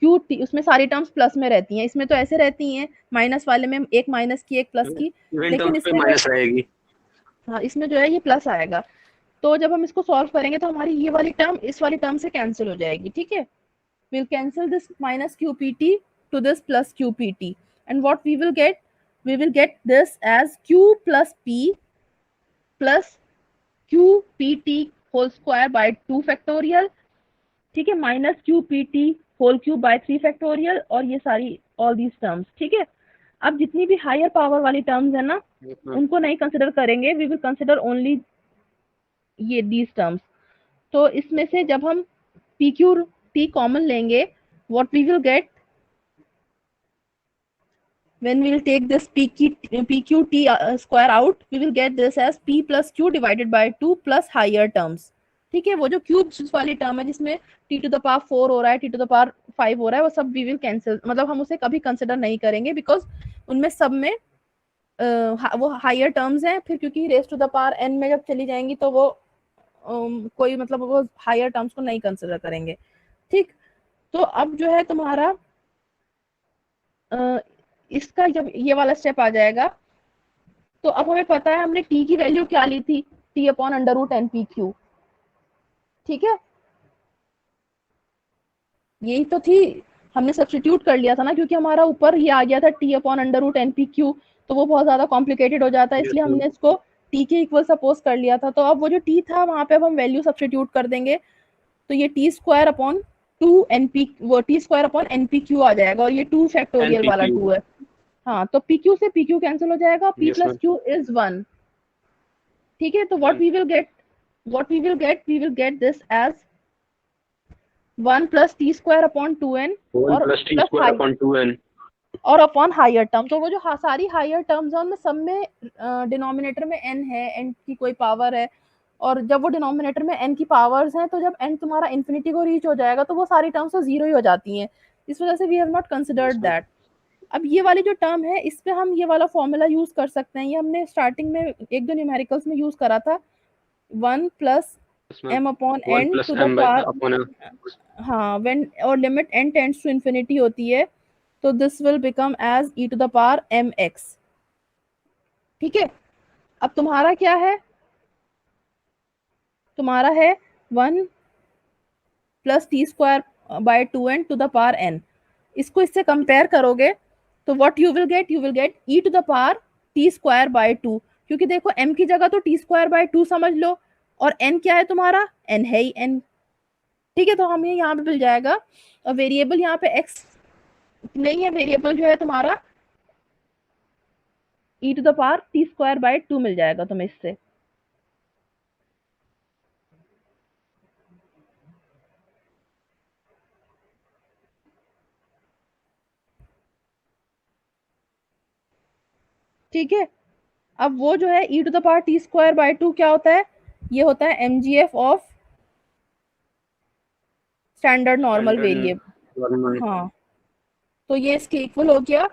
qt, उसमें सारी टर्म्स प्लस में रहती हैं, इसमें तो ऐसे रहती हैं माइनस वाले में एक माइनस की एक प्लस की, लेकिन इसमें माइनस रहेगी। हाँ इसमें जो है ये प्लस आएगा। तो जब हम इसको सॉल्व करेंगे तो हमारी ये वाली टर्म इस वाली टर्म से कैंसिल हो जाएगी, ठीक है। we'll cancel this minus qpt to this plus qpt, and what we will get this as q plus p plus qpt whole square by 2 factorial, ठीक है, minus qpt whole cube by 3 factorial, और ये सारी all these terms, ठीक है। अब जितनी भी हायर पावर वाली टर्म्स है ना उनको नहीं कंसिडर करेंगे, वी विल कंसिडर ओनली ये these terms। तो इसमें से जब हम pqt कॉमन लेंगे, what we will get when we will take this pqt square out, we will get this as p plus q divided by 2 plus higher terms, ठीक है। वो जो क्यूब्स वाली टर्म है जिसमें t टू द पावर 4 हो रहा है, t टू द पावर 5 हो रहा है, वो सब we will cancel, मतलब हम उसे कभी कंसिडर नहीं करेंगे, बिकॉज उनमें सब में वो हायर टर्म्स हैं, फिर क्योंकि raise to the power n में जब चली जाएंगी तो वो कोई मतलब वो हायर टर्म्स को नहीं कंसिडर करेंगे, ठीक। तो अब जो है तुम्हारा इसका जब ये वाला स्टेप आ जाएगा तो अब हमें पता है हमने t की वैल्यू क्या ली थी, t upon under root N P q, ठीक है। यही तो थी, हमने सब्स्टिट्यूट कर लिया था ना, क्योंकि हमारा ऊपर ये आ गया था t upon under root N P q, तो वो बहुत ज्यादा कॉम्प्लिकेटेड हो जाता है, इसलिए हमने इसको t के इक्वल सपोज कर लिया था। तो अब वो जो t था वहां पे अब हम वैल्यू सब्स्टिट्यूट कर देंगे, तो ये टी स्क्वायर अपॉन 2 एनपी, वो T square upon NP Q आ जाएगा, और ये 2 फैक्टोरियल वाला 2 है। हाँ तो पी क्यू से पी क्यू कैंसिल हो जाएगा, p प्लस क्यू इज 1, ठीक है। तो what we will get this as 1 plus t square upon 2n और plus t square upon 2n और अपॉन हायर टर्म। तो वो जो सारी हायर टर्म्स हैं उनमें सब में डिनोमिनेटर में n है, n की कोई पावर है, और जब वो डिनोमिनेटर में n की पावर्स हैं तो जब n तुम्हारा इन्फिनिटी को रीच हो जाएगा तो वो सारी टर्म्स तो जीरो ही हो जाती हैं, इस वजह से we have not considered that. अब ये वाली जो टर्म है इस पे हम ये वाला फॉर्मूला यूज कर सकते हैं, ये हमने स्टार्टिंग में एक दो न्यूमेरिकल्स में यूज करा था, 1 plus m upon n to the power, हाँ व्हेन और limit n tends to infinity होती है तो this will become as e to the power mx, ठीक है। अब तुम्हारा क्या है, तुम्हारा है 1 plus t square by 2n to the power n। इसको इससे कंपेयर करोगे तो what you will get e to the power t square by 2, क्योंकि देखो m की जगह तो टी स्क्वायर बाय 2 समझ लो, और n क्या है तुम्हारा, n है ही n। ठीक है, तो हमें यहाँ पे मिल जाएगा, और वेरिएबल यहाँ पे x नहीं है, वेरिएबल जो है तुम्हारा e to the power t square by 2 मिल जाएगा तुम्हें इससे। ठीक है, अब वो जो है e to the power t square by 2 क्या होता है, ये होता है mgf of standard normal variable. हाँ, तो ये इसके इक्वल हो गया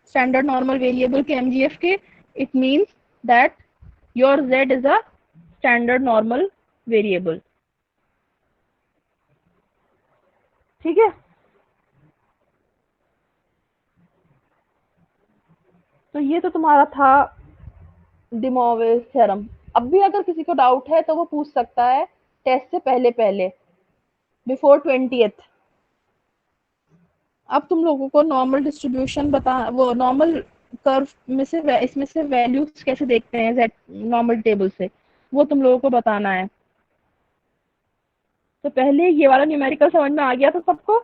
स्टैंडर्ड नॉर्मल वेरिएबल के mgf के। It means that your z is a standard normal variable. ठीक है, तो ये तो तुम्हारा था De Moivre's थ्योरम। अब भी अगर किसी को डाउट है तो वो पूछ सकता है टेस्ट से पहले पहले, बिफोर 20th। अब तुम लोगों को नॉर्मल डिस्ट्रीब्यूशन वो नॉर्मल कर्व में से इसमें से वैल्यूज कैसे देखते हैं जेड नॉर्मल टेबल से, वो तुम लोगों को बताना है। तो पहले ये वाला न्यूमेरिकल समझ में आ गया था सबको?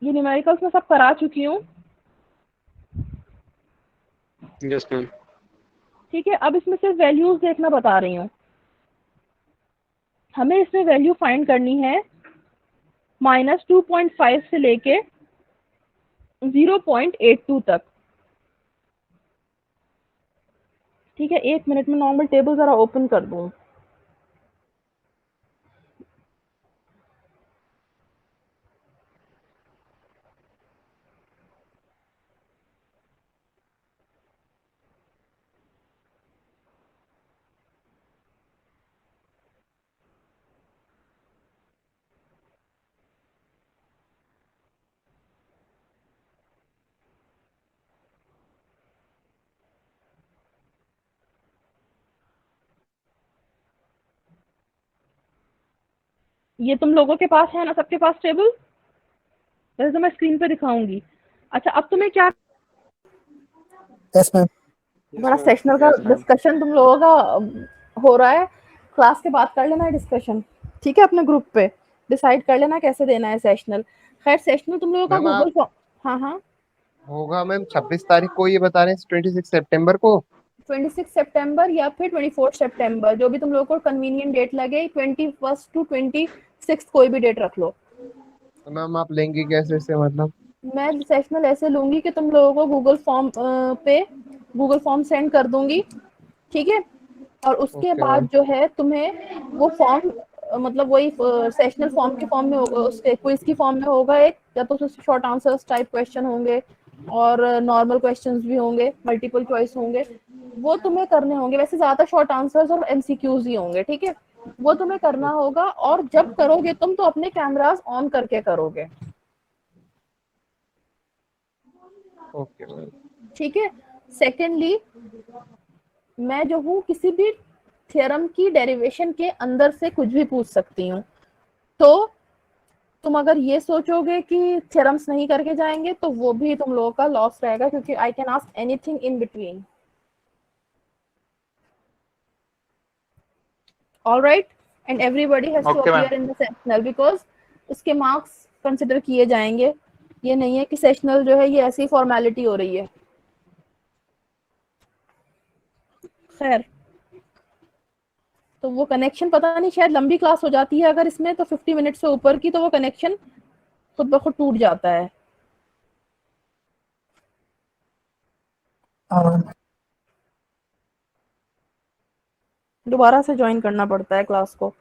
ये न्यूमेरिकल्स मैं सब करा चुकी हूँ। Yes ma'am. ठीक है, अब इसमें सिर्फ वैल्यूज देखना बता रही हूँ। हमें इसमें वैल्यू फाइंड करनी है -2.5 से लेके 0.82 तक। ठीक है, 1 मिनट में नॉर्मल टेबल जरा ओपन कर दूं। ये तुम लोगों के पास है ना, सबके पास टेबल? वैसे तो मैं स्क्रीन पे दिखाऊंगी। अच्छा, अब तुम्हें क्या यस मैम। बड़ा सेशनल का डिस्कशन तुम लोगों का हो रहा है, क्लास के बाद कर लेना है डिस्कशन। ठीक है, अपने ग्रुप पे डिसाइड कर लेना कैसे देना है सेशनल। खैर, सेशनल तुम लोगों का मैम गूगल फॉर्म, हाँ हाँ होगा मैम 26 तारीख को, ये बता रहे हैं 26 सितंबर को। 26 सितंबर या फिर 24 सितंबर, जो भी तुम लोगों को कन्वीनियंट डेट लगे। 21 टू 26 कोई भी डेट रख लो। तो मैम आप लेंगे कैसे से, मतलब? मैं सेशनल ऐसे लूंगी कि तुम लोगों को गूगल फॉर्म पे गूगल फॉर्म सेंड कर दूंगी। ठीक है, और उसके ओके बाद मैम। जो है तुम्हें वो फॉर्म मतलब वही सेशनल फॉर्म के फॉर्म में होगा, उसके क्विज की फॉर्म में होगा एक, या तो उसमें शॉर्ट आंसर्स टाइप क्वेश्चन होंगे और नॉर्मल क्वेश्चंस भी होंगे, मल्टीपल चॉइस होंगे, वो तुम्हें करने होंगे। वैसे ज्यादा शॉर्ट आंसर्स और एमसीक्यूज ही होंगे। ठीक है, वो तुम्हें करना होगा, और जब करोगे तुम तो अपने कैमरास ऑन करके करोगे। Okay ma'am. ठीक है, सेकेंडली मैं जो हूँ किसी भी थ्योरम की डेरिवेशन के अंदर से कुछ भी पूछ सकती हूँ। तो तुम अगर ये सोचोगे कि थ्योरम्स नहीं करके जाएंगे तो वो भी तुम लोगों का लॉस रहेगा, क्योंकि I can ask anything in between. Alright, and everybody has to appear in the sessional, because उसके मार्क्स कंसिडर किए जाएंगे। ये नहीं है कि सेशनल जो है ये ऐसी फॉर्मेलिटी हो रही है। खैर, तो वो कनेक्शन पता नहीं, शायद लंबी क्लास हो जाती है अगर इसमें तो 50 मिनट से ऊपर की, तो वो कनेक्शन खुद ब खुद टूट जाता है। दोबारा से ज्वाइन करना पड़ता है क्लास को।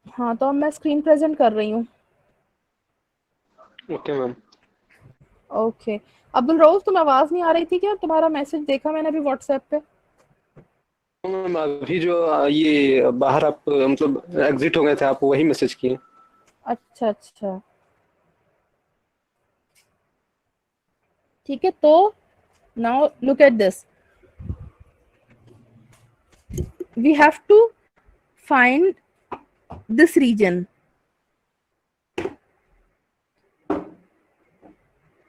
हाँ, तो अब मैं स्क्रीन प्रेजेंट कर रही हूँ। Okay ma'am. Okay, Abdul Rauf, तुम्हें आवाज नहीं आ रही थी क्या? तुम्हारा मैसेज देखा मैंने अभी व्हाट्सएप पे। मैम अभी जो ये बाहर आप मतलब एग्जिट हो गए थे, आप वही मैसेज किए। अच्छा अच्छा, ठीक है, तो now look at this, we have to find this region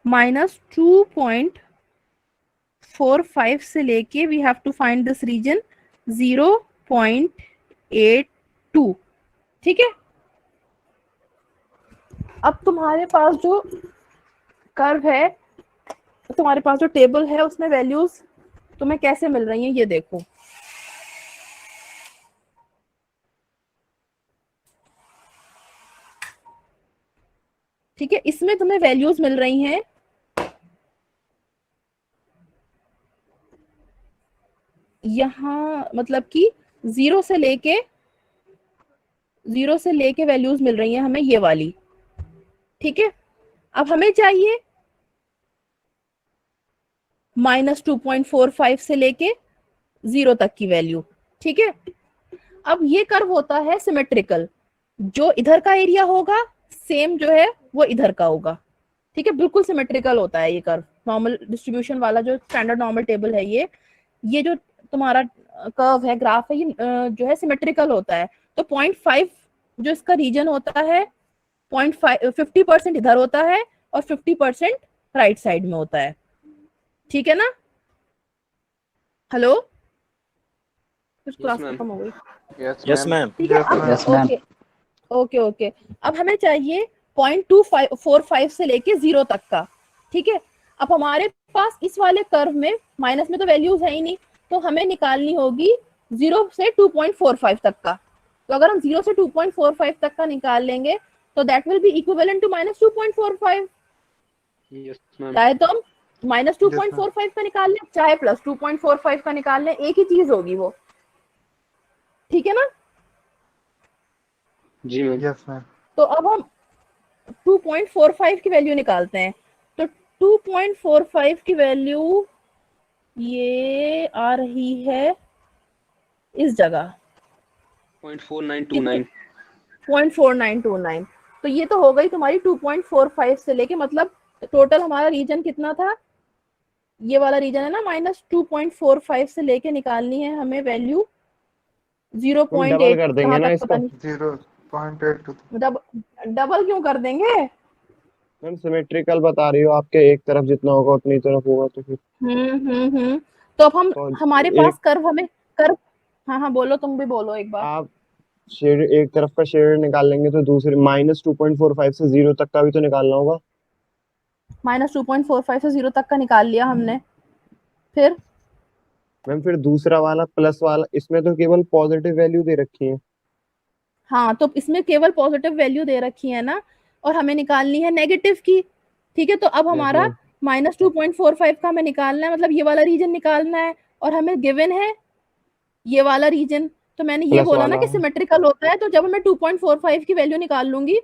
-2.45 से लेके we have to find this region 0.82। ठीक है, अब तुम्हारे पास जो कर्व है, तुम्हारे पास जो टेबल है उसमें वैल्यूज तुम्हें कैसे मिल रही हैं ये देखो। ठीक है, इसमें तुम्हें वैल्यूज मिल रही हैं यहाँ, मतलब कि जीरो से लेके वैल्यूज मिल रही हैं हमें ये वाली। ठीक है, अब हमें चाहिए -2.45 से लेके 0 तक की वैल्यू। ठीक है, अब ये कर्व होता है सिमेट्रिकल, जो इधर का एरिया होगा सेम जो है वो इधर का होगा। ठीक है, बिल्कुल सिमेट्रिकल होता है ये कर्व, नॉर्मल डिस्ट्रीब्यूशन वाला जो स्टैंडर्ड नॉर्मल टेबल है, ये जो तुम्हारा कर्व है, ग्राफ है, ये जो है सिमेट्रिकल होता है। तो 0.5 जो इसका रीजन होता है, 50% इधर होता है और 50% राइट साइड में होता है। ठीक है ना? हेलो, कुछ क्लास खत्म हो गई? Yes ma'am. ठीक है, अब ओके, अब हमें चाहिए 0.245 से लेके 0 तक का। ठीक है, अब हमारे पास इस वाले कर्व में माइनस में तो वैल्यूज है ही नहीं, तो हमें निकालनी होगी 0 से 2.45 तक का। तो अगर हम 0 से 2.45 तक का निकाल लेंगे तो that will be equivalent to -2.45। Yes ma'am. चाहे तो हम -2.45 का निकाल लें, चाहे +2.45 का निकाल लें, एक ही चीज होगी वो। ठीक है ना? जी मैम। Yes ma'am. तो अब हम 2.45 की वैल्यू निकालते हैं। तो 2.45 की वैल्यू ये आ रही है इस जगह 0.4929। 0.4929। तो ये तो हो गई तुम्हारी 2.45 से लेके, मतलब टोटल हमारा रीजन कितना था, ये वाला रीजन है ना, -2.45 से लेके निकालनी है हमें वैल्यू 0.8। डबल कर देंगे कहाँ ना तक इसको। पता नहीं, 0.82। डबल क्यों कर देंगे? मैम सिमेट्रिकल बता रही हो, आपके एक तरफ जितना होगा उतनी तरफ होगा तो फिर तो अब हम, तो हमारे एक पास कर्व, हमें कर्व, हाँ बोलो, तुम भी बोलो एक बार। आप शेड एक तरफ का शेड निकाल लेंगे तो दूसरे -2.45 से 0 तक का भी तो निकालना होगा। -2.45 से 0 तक का निकाल लिया हमने, फिर मैम फिर दूसरा वाला प्लस वाला, इसमें तो केवल पॉजिटिव वैल्यू दे रखी है। हाँ, तो इसमें केवल पॉजिटिव वैल्यू दे रखी है ना, और हमें निकालनी है नेगेटिव की। ठीक है, तो अब यस हमारा मैम। -2.45 का हमें निकालना है, मतलब ये वाला रीजन निकालना है, और हमें गिवन है ये वाला रीजन। तो मैंने ये प्लस बोला ना वाला कि सिमेट्रिकल होता है, तो जब मैं 2.45 की वैल्यू निकाल लूंगी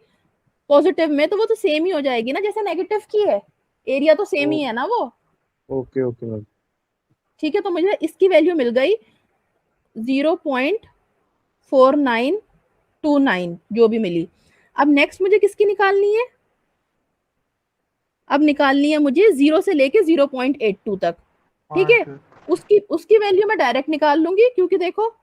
पॉजिटिव में, तो वो तो सेम ही हो जाएगी ना जैसे नेगेटिव की है, एरिया तो सेम ही है ना वो। Okay okay ma'am. ठीक है, तो मुझे इसकी वैल्यू मिल गई 0.4929 जो भी मिली। अब नेक्स्ट मुझे किसकी निकालनी है? अब निकालनी है मुझे 0 से लेके 0.82 तक। ठीक है, उसकी वैल्यू मैं डायरेक्ट निकाल लूंगी, क्योंकि देखो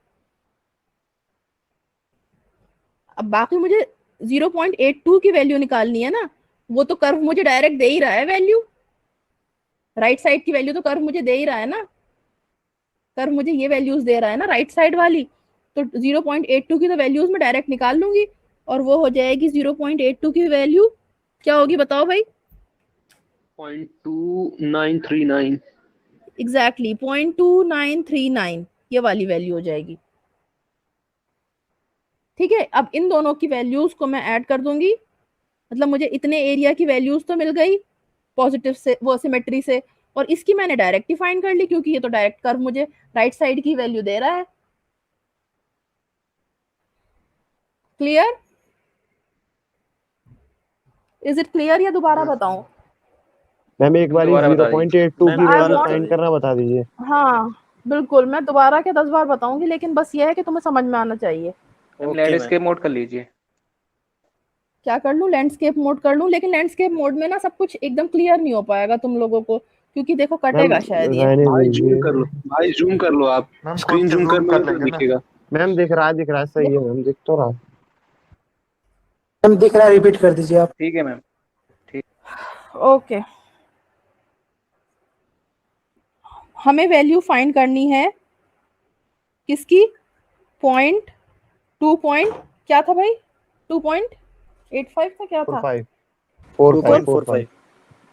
अब बाकी मुझे 0.82 की वैल्यू निकालनी है ना, वो तो कर्व मुझे डायरेक्ट दे ही रहा है वैल्यू, राइट साइड की वैल्यू तो कर्व मुझे दे ही रहा है ना, कर्व मुझे ये वैल्यूज दे रहा है ना राइट साइड वाली। तो 0.82 की तो वैल्यूज मैं डायरेक्ट निकाल लूंगी, और वो हो जाएगी 0.82 की वैल्यू क्या होगी बताओ भाई? 0.2939। एग्जैक्टली 0.2939 ये वाली वैल्यू हो जाएगी। ठीक है, अब इन दोनों की वैल्यूज को मैं ऐड कर दूंगी, मतलब मुझे इतने एरिया की वैल्यूज तो मिल गई पॉजिटिव से, वो सिमेट्री से, और इसकी मैंने डायरेक्ट डिफाइन कर ली, क्योंकि ये तो डायरेक्ट कर्व मुझे राइट साइड की वैल्यू दे रहा है। क्लियर? इज इट क्लियर या दोबारा बताऊं? मैम एक बार दोबारा बता दीजिए। 0.82 मैम की I वैल्यू want- फाइंड करना बता दीजिए। हाँ बिल्कुल, मैं दोबारा क्या 10 बार बताऊंगी, लेकिन बस ये है कि तुम्हें समझ में आना चाहिए। ओके लैंडस्केप मोड कर लीजिए। क्या कर लूं? लैंडस्केप मोड कर लूं, लेकिन लैंडस्केप मोड में ना सब कुछ एकदम क्लियर नहीं हो पाएगा तुम लोगों को, क्योंकि देखो मैम कटेगा शायद ये। रहने भाई जूम दीजिए। कर लो, भाई जूम कर लो, आप मैम स्क्रीन खुद से जूम कर जूम कर लोगे तो लेंगे ना। दिखेगा। मैम दिख रहा है सही है मैम, दिख तो रहा है। मैम दिख रहा है, रिपीट कर दीजिए आप। ठीक है मैम। ओके, हमें वैल्यू फाइंड करनी है किसकी, पॉइंट 2 पॉइंट क्या था भाई, 2.85 था क्या था, 45 45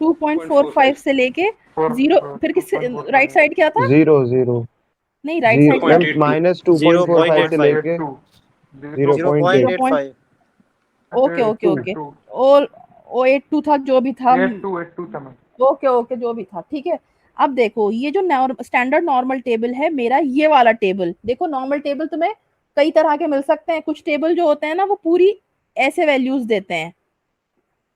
2.45 2.45 से लेके जीरो, फिर किस राइट साइड क्या था, 0 0 नहीं राइट जीरो साइड क्या मैम, था, 0.82 माइनस 2.45 से लेके 0.8। 0.85 ओके ओके ओके, और ओ 82 था जो भी था, 82 था मैम। ओके ओके जो भी था ठीक है। अब देखो ये जो स्टैंडर्ड नॉर्मल टेबल है मेरा, ये वाला टेबल देखो, नॉर्मल टेबल तुम्हें कई तरह के मिल सकते हैं, कुछ टेबल जो होते हैं ना वो पूरी ऐसे वैल्यूज देते हैं,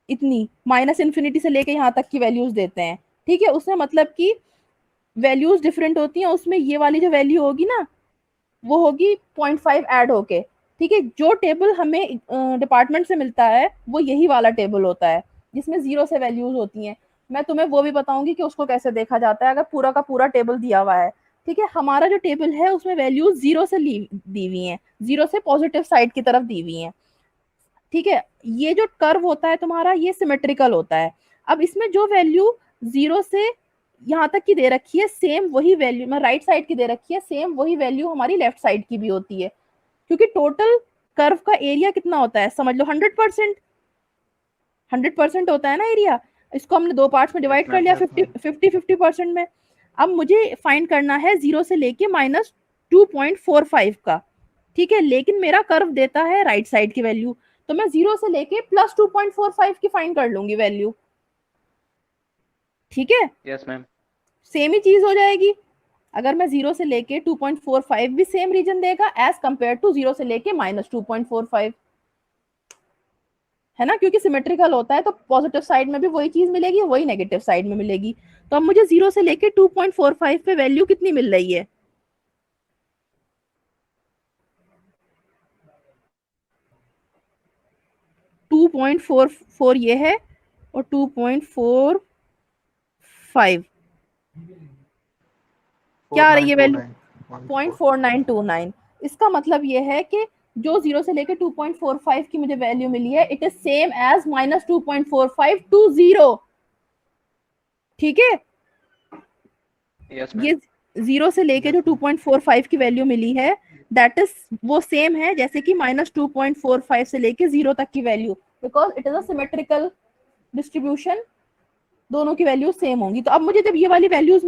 इतनी माइनस इन्फिनिटी से लेके यहाँ तक की वैल्यूज देते हैं, ठीक है, उसमें मतलब कि वैल्यूज डिफरेंट होती हैं, उसमें ये वाली जो वैल्यू होगी ना वो होगी 0.5 ऐड होके, ठीक है। जो टेबल हमें डिपार्टमेंट से मिलता है वो यही वाला टेबल होता है जिसमें 0 से वैल्यूज होती हैं। मैं तुम्हें वो भी बताऊंगी कि उसको कैसे देखा जाता है अगर पूरा का पूरा टेबल दिया हुआ है, ठीक है। हमारा जो टेबल है उसमें वैल्यूज 0 से दी हुई हैं, 0 से पॉजिटिव साइड की तरफ दी हुई हैं, ठीक है। ये जो कर्व होता है तुम्हारा ये सिमेट्रिकल होता है। अब इसमें जो वैल्यू 0 से यहाँ तक की दे रखी है सेम वही वैल्यू मैं राइट साइड की दे रखी है, सेम वही वैल्यू हमारी लेफ्ट साइड की भी होती है, क्योंकि टोटल कर्व का एरिया कितना होता है समझ लो 100%, 100% होता है ना एरिया। इसको हमने दो पार्ट्स में डिवाइड कर लिया 50-50% में। अब मुझे फाइंड करना है 0 से लेके -2.45 का, ठीक है, लेकिन मेरा कर्व देता है राइट साइड की वैल्यू, तो मैं 0 से लेके +2.45 की फाइंड कर लूंगी वैल्यू, ठीक है। Yes ma'am. सेम ही चीज हो जाएगी, अगर मैं 0 से लेके 2.45 भी सेम रीजन देगा एज कंपेयर टू 0 से लेके -2.45, है ना, क्योंकि सिमेट्रिकल होता है तो पॉजिटिव साइड में भी वही चीज मिलेगी, वही नेगेटिव साइड में मिलेगी। तो अब मुझे 0 से लेके 2.45 पे वैल्यू कितनी मिल रही है, टू पॉइंट फोर ये है और 2.45 क्या आ रही है वैल्यू, 0.4929। इसका मतलब ये है कि जो 0 से लेके 2.45 की मुझे वैल्यू मिली है it is same as -2.45 to 0, ठीक है। यस ये मैम। 0 से लेके जो 2.45 की वैल्यू मिली है दैट इज वो सेम है जैसे कि -2.45 से लेके 0 तक की value, because it is a symmetrical distribution, दोनों की वैल्यू सेम होंगी। तो अब मुझे जब ये वाली वैल्यू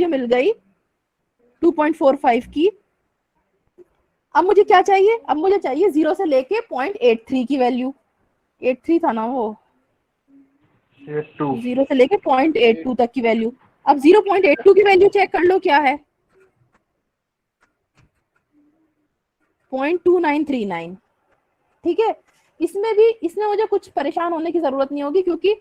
मिल गई 2.45 की, अब मुझे क्या चाहिए, अब मुझे चाहिए 0 से लेके 0.83 की वैल्यू, 83 था ना वो, 0 से लेके 0.82 तक की वैल्यू। अब 0.82 की वैल्यू चेक कर लो क्या है, 0.2939, ठीक है। इसमें मुझे कुछ परेशान होने की जरूरत नहीं होगी क्योंकि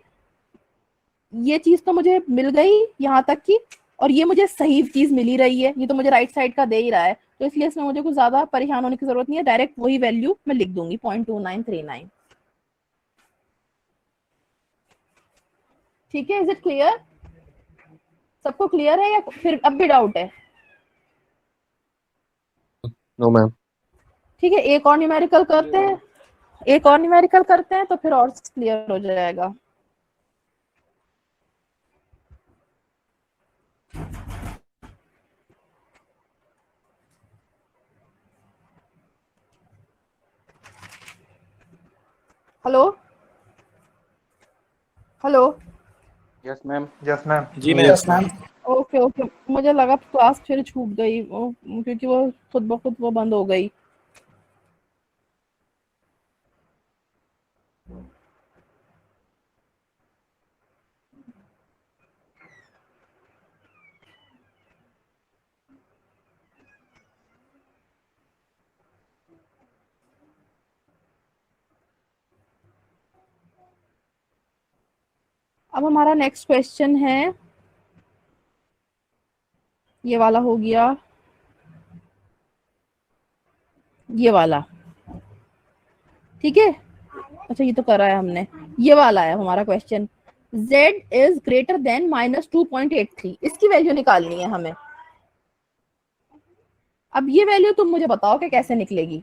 ये चीज तो मुझे मिल गई यहाँ तक की, और ये मुझे सही चीज मिल ही रही है, ये तो मुझे राइट साइड का दे ही रहा है, तो इसलिए इसमें मुझे कुछ ज्यादा परेशान होने की जरूरत नहीं है, डायरेक्ट वही वैल्यू मैं लिख दूंगी 0.2939, ठीक है। इज इट क्लियर, सबको क्लियर है या फिर अब भी डाउट है, नो मैम। ठीक है। एक और न्यूमेरिकल करते हैं, एक और न्यूमेरिकल करते हैं तो फिर और क्लियर हो जाएगा। Hello hello, yes ma'am. Yes ma'am. जी ma'am. Yes ma'am. Okay okay, मुझे लगा क्लास फिर छूट गई क्योंकि वो खुद ब खुद वो बंद हो गई। अब हमारा नेक्स्ट क्वेश्चन है, ये वाला हो गया, ये वाला, ठीक है। अच्छा ये तो करा है हमने, ये वाला है हमारा question, z is greater than -2.83, इसकी वैल्यू निकालनी है हमें। अब ये वैल्यू तुम मुझे बताओ कि कैसे निकलेगी।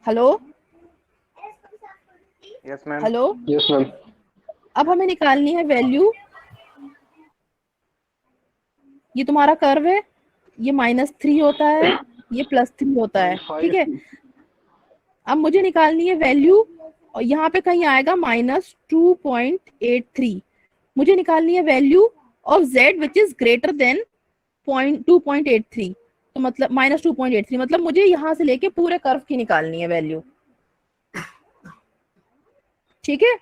Hello yes ma'am. Hello, yes ma'am. अब हमें निकालनी है वैल्यू। ये तुम्हारा कर्व है, ये -3 होता है, ये +3 होता है, ठीक है। अब मुझे निकालनी है वैल्यू, और यहाँ पे कहीं आएगा -2.83। मुझे निकालनी है value of z which is greater than 2.83, तो मतलब -2.83, मतलब मुझे यहाँ से लेके पूरे कर्व की निकालनी है वैल्यू, ठीक है।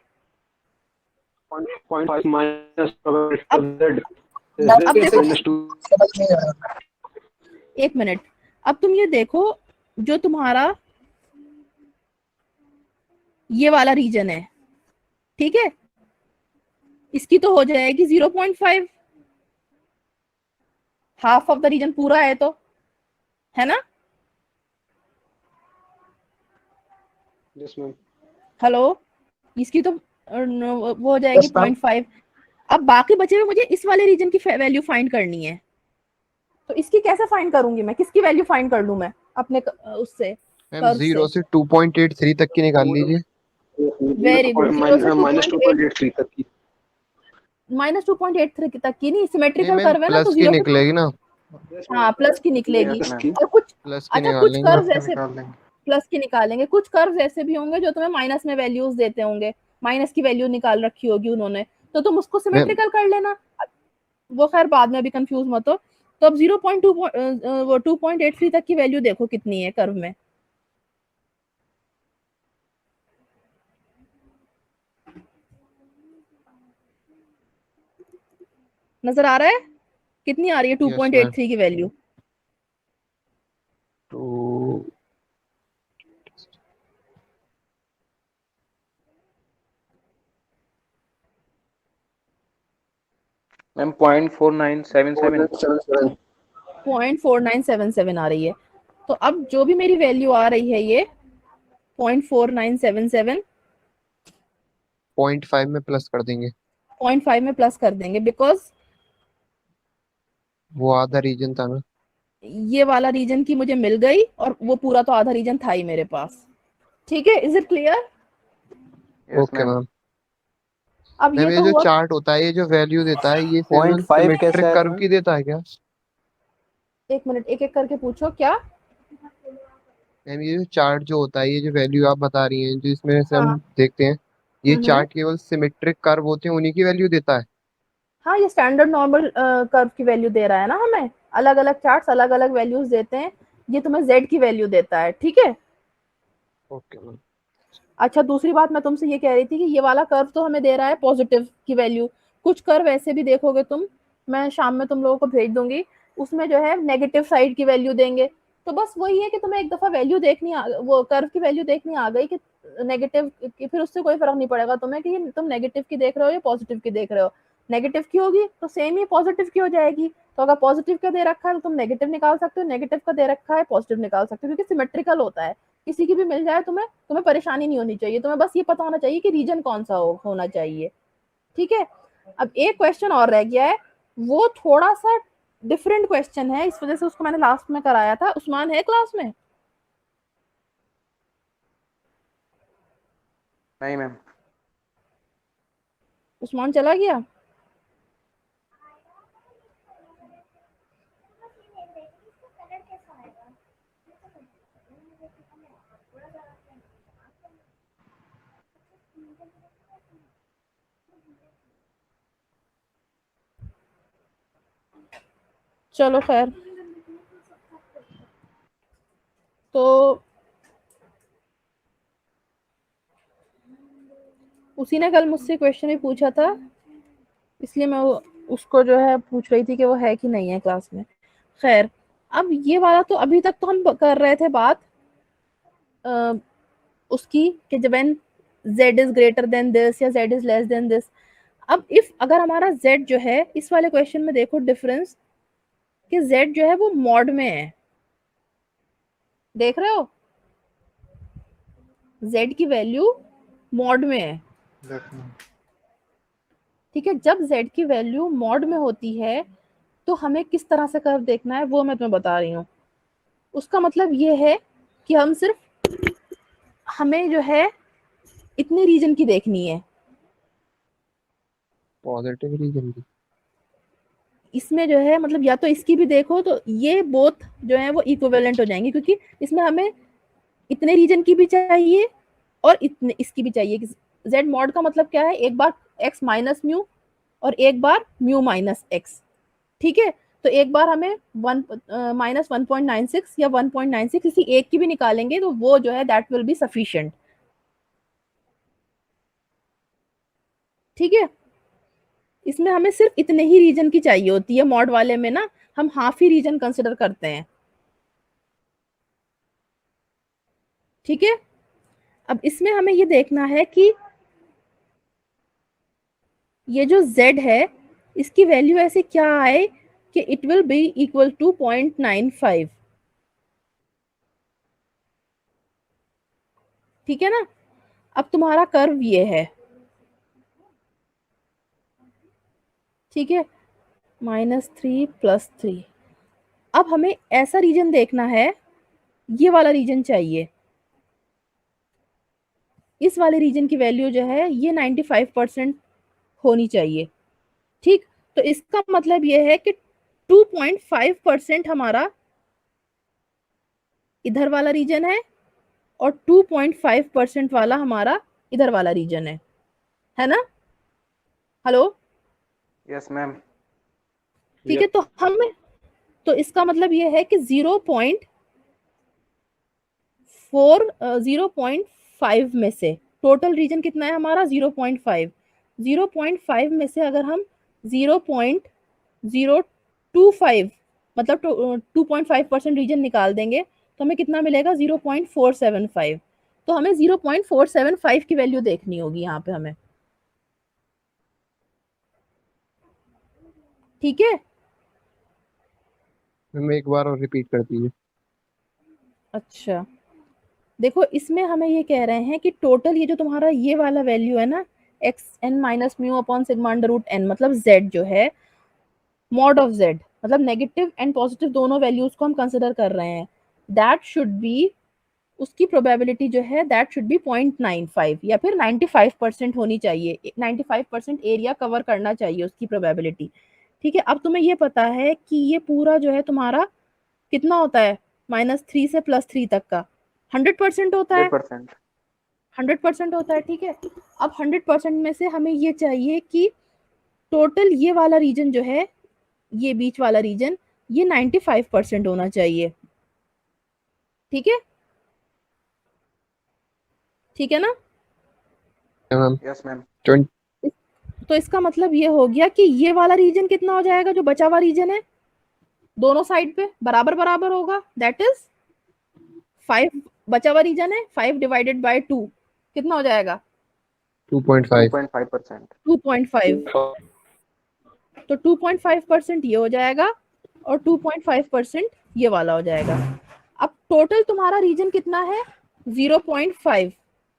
0.5 माइनस अब देखो, समझ नहीं आ रहा। एक मिनट, अब तुम ये देखो, जो तुम्हारा ये वाला रीजन है, ठीक है, इसकी तो हो जाएगी 0.5, हाफ ऑफ द रीजन पूरा है तो, है ना। Yes ma'am. हेलो, इसकी तो वो हो जाएगी Yes, ma'am. 0.5। अब बाकी बचे हुए मुझे इस वाले रीजन की वैल्यू फाइंड करनी है, तो इसकी कैसे फाइंड करूंगी मैं, किसकी वैल्यू फाइंड कर लूं मैं अपने उससे, मैम कर्व 0 से। से 2.83 तक की निकाल लीजिए। वेरी गुड, 0 से -2.83 तक की। -2.83 तक की नहीं, नहीं सिमेट्रिकल मैम, कर्व है ना, तो प्लस की 0 से, निकलेगी ना, हाँ प्लस की निकलेगी। Yes ma'am. और कुछ, प्लस की अच्छा निकाल कुछ लेंगे। कर्व प्लस ऐसे निकाल लेंगे। प्लस की निकालेंगे, कुछ कर्व ऐसे भी होंगे जो तुम्हें माइनस में वैल्यूज देते होंगे, माइनस की वैल्यू निकाल रखी होगी उन्होंने, तो तुम उसको मैम सिमेट्रिकल कर लेना, वो खैर बाद में, अभी कंफ्यूज मत हो। तो अब 0.2 वो 2.83 तक की वैल्यू देखो कितनी है कर्व में। नजर आ रहा है कितनी आ रही है यस मैम। 2.83 की वैल्यू? तो मैम 0.4977। 0.4977 आ रही है। तो अब जो भी मेरी वैल्यू आ रही है ये 0.4977, 0.5 में प्लस कर देंगे, 0.5 में प्लस कर देंगे, बिकॉज वो आधा रीजन था ना। ये वाला रीजन की मुझे मिल गई, और वो पूरा तो आधा रीजन था ही मेरे पास, ठीक है। Is it clear? Yes okay ma'am. Ma'am. अब मैम ये ये तो जो हुआ, चार्ट होता है, ये जो वैल्यू देता है, ये केवल 0.5 कैसे सिमेट्रिक आया था कर्व मैम? की देता है क्या? एक मिनट, एक एक करके पूछो क्या। मैम ये जो चार्ट जो होता है, ये जो वैल्यू आप बता रही हैं, जो इसमें से हम हाँ, देखते हैं, ये हम्म, चार्ट केवल सिमेट्रिक कर्व होते हैं, उन्हीं की वैल्यू देता है? हाँ, ये स्टैंडर्ड नॉर्मल कर्व की वैल्यू दे रहा है ना हमें, अलग अलग चार्ट्स अलग अलग वैल्यूज देते हैं, ये तुम्हें z की वैल्यू देता है, ठीक है। Okay ma'am. अच्छा, दूसरी बात मैं तुमसे ये कह रही थी कि ये वाला कर्व तो हमें दे रहा है पॉजिटिव की वैल्यू, कुछ कर्व ऐसे भी देखोगे तुम, मैं शाम में तुम लोगों को भेज दूंगी, उसमें जो है नेगेटिव साइड की वैल्यू देंगे। तो बस वही है कि तुम्हें एक दफा वैल्यू देखनी वो कर्व की वैल्यू देखनी आ गई कि नेगेटिव की, फिर उससे कोई फर्क नहीं पड़ेगा तुम्हें कि तुम नेगेटिव की देख रहे हो या पॉजिटिव की देख रहे हो। नेगेटिव की होगी तो सेम ही पॉजिटिव की हो जाएगी, तो अगर पॉजिटिव का दे रखा है तो तुम नेगेटिव निकाल सकते हो, नेगेटिव का दे रखा है पॉजिटिव निकाल सकते हो, क्योंकि सिमेट्रिकल होता है। किसी की भी मिल जाए तुम्हें तुम्हें परेशानी नहीं होनी चाहिए, तुम्हें बस ये पता होना चाहिए कि रीजन कौन सा होना चाहिए, ठीक है। अब एक क्वेश्चन और रह गया है, वो थोड़ा सा डिफरेंट क्वेश्चन है, इस वजह से उसको मैंने लास्ट में कराया था। उस्मान है क्लास में? नहीं मैम। उस्मान चला गया? चलो खैर, तो उसी ने कल मुझसे क्वेश्चन भी पूछा था, इसलिए मैं उसको जो है पूछ रही थी कि वो है कि नहीं है क्लास में। खैर, अब ये वाला तो अभी तक तो हम कर रहे थे बात उसकी कि जब n z is greater than this या z is less than this. अब इफ अगर हमारा z जो है, इस वाले क्वेश्चन में देखो डिफरेंस कि z जो है वो मॉड में है, देख रहे हो z की वैल्यू मॉड में है, ठीक है। जब z की वैल्यू मॉड में होती है तो हमें किस तरह से कर्व देखना है वो मैं तुम्हें बता रही हूँ। उसका मतलब ये है कि हम सिर्फ हमें जो है इतने रीजन की देखनी है। पॉजिटिव रीजन की। इसमें जो है मतलब या तो इसकी भी देखो तो ये बोथ जो है वो इक्विवेलेंट हो जाएंगे, क्योंकि इसमें हमें इतने रीजन की भी चाहिए और इतने इसकी भी चाहिए। z मॉड का मतलब क्या है, एक बार x माइनस म्यू और एक बार म्यू माइनस एक्स, ठीक है। तो एक बार हमें माइनस 1.96 या 1.96 किसी एक की भी निकालेंगे तो वो जो है दैट विल बी सफिशिएंट, ठीक है। इसमें हमें सिर्फ इतने ही रीजन की चाहिए होती है, मॉड वाले में ना हम हाफ ही रीजन कंसिडर करते हैं, ठीक है। अब इसमें हमें ये देखना है कि ये जो z है इसकी वैल्यू ऐसे क्या आए कि it will be equal to 0.95, ठीक है ना। अब तुम्हारा कर्व ये है, ठीक है, -3 + 3। अब हमें ऐसा रीजन देखना है, ये वाला रीजन चाहिए। इस वाले रीजन की वैल्यू जो है ये 95% होनी चाहिए, ठीक। तो इसका मतलब ये है कि 2.5% हमारा इधर वाला रीजन है और 2.5% वाला हमारा इधर वाला रीजन है ना। Hello, yes ma'am. ठीक है। तो इसका मतलब ये है कि 0.5 में से टोटल रीजन कितना है हमारा 0.5। 0.5 में से अगर हम 0.025 मतलब 2.5% रीजन निकाल देंगे तो हमें कितना मिलेगा 0.475। तो हमें 0.475 की वैल्यू देखनी होगी यहाँ पे हमें, ठीक है। मैम एक बार और रिपीट कर दीजिए। अच्छा, देखो इसमें हमें ये कह रहे हैं कि टोटल ये जो तुम्हारा ये वाला वैल्यू है ना x n minus mu upon sigma under root n, मतलब z जो है मॉड ऑफ z, मतलब नेगेटिव एंड पॉजिटिव दोनों वैल्यूज को हम कंसिडर कर रहे हैं, दैट शुड बी, उसकी प्रोबेबिलिटी जो है दैट शुड बी 0.95 या फिर 95% होनी चाहिए। 95% एरिया कवर करना चाहिए उसकी प्रोबेबिलिटी, ठीक है। अब तुम्हें ये पता है कि ये पूरा जो है तुम्हारा कितना होता है, -3 से +3 तक का 100% होता है, 100%। 100% होता है, ठीक है। अब 100% में से हमें ये चाहिए कि टोटल ये वाला रीजन जो है, ये बीच वाला रीजन, ये 95% होना चाहिए, ठीक है, ठीक है ना। Ma'am yes ma'am. 20 तो इसका मतलब ये हो गया कि ये वाला रीजन कितना हो जाएगा, जो बचा हुआ रीजन है दोनों साइड पे बराबर बराबर होगा, दैट इज 5। बचा हुआ रीजन है 5 डिवाइडेड बाय 2 कितना हो जाएगा 2.5। 2.5%। 2.5। तो 2.5% ये हो जाएगा और 2.5% ये वाला हो जाएगा। अब टोटल तुम्हारा रीजन कितना है 0.5,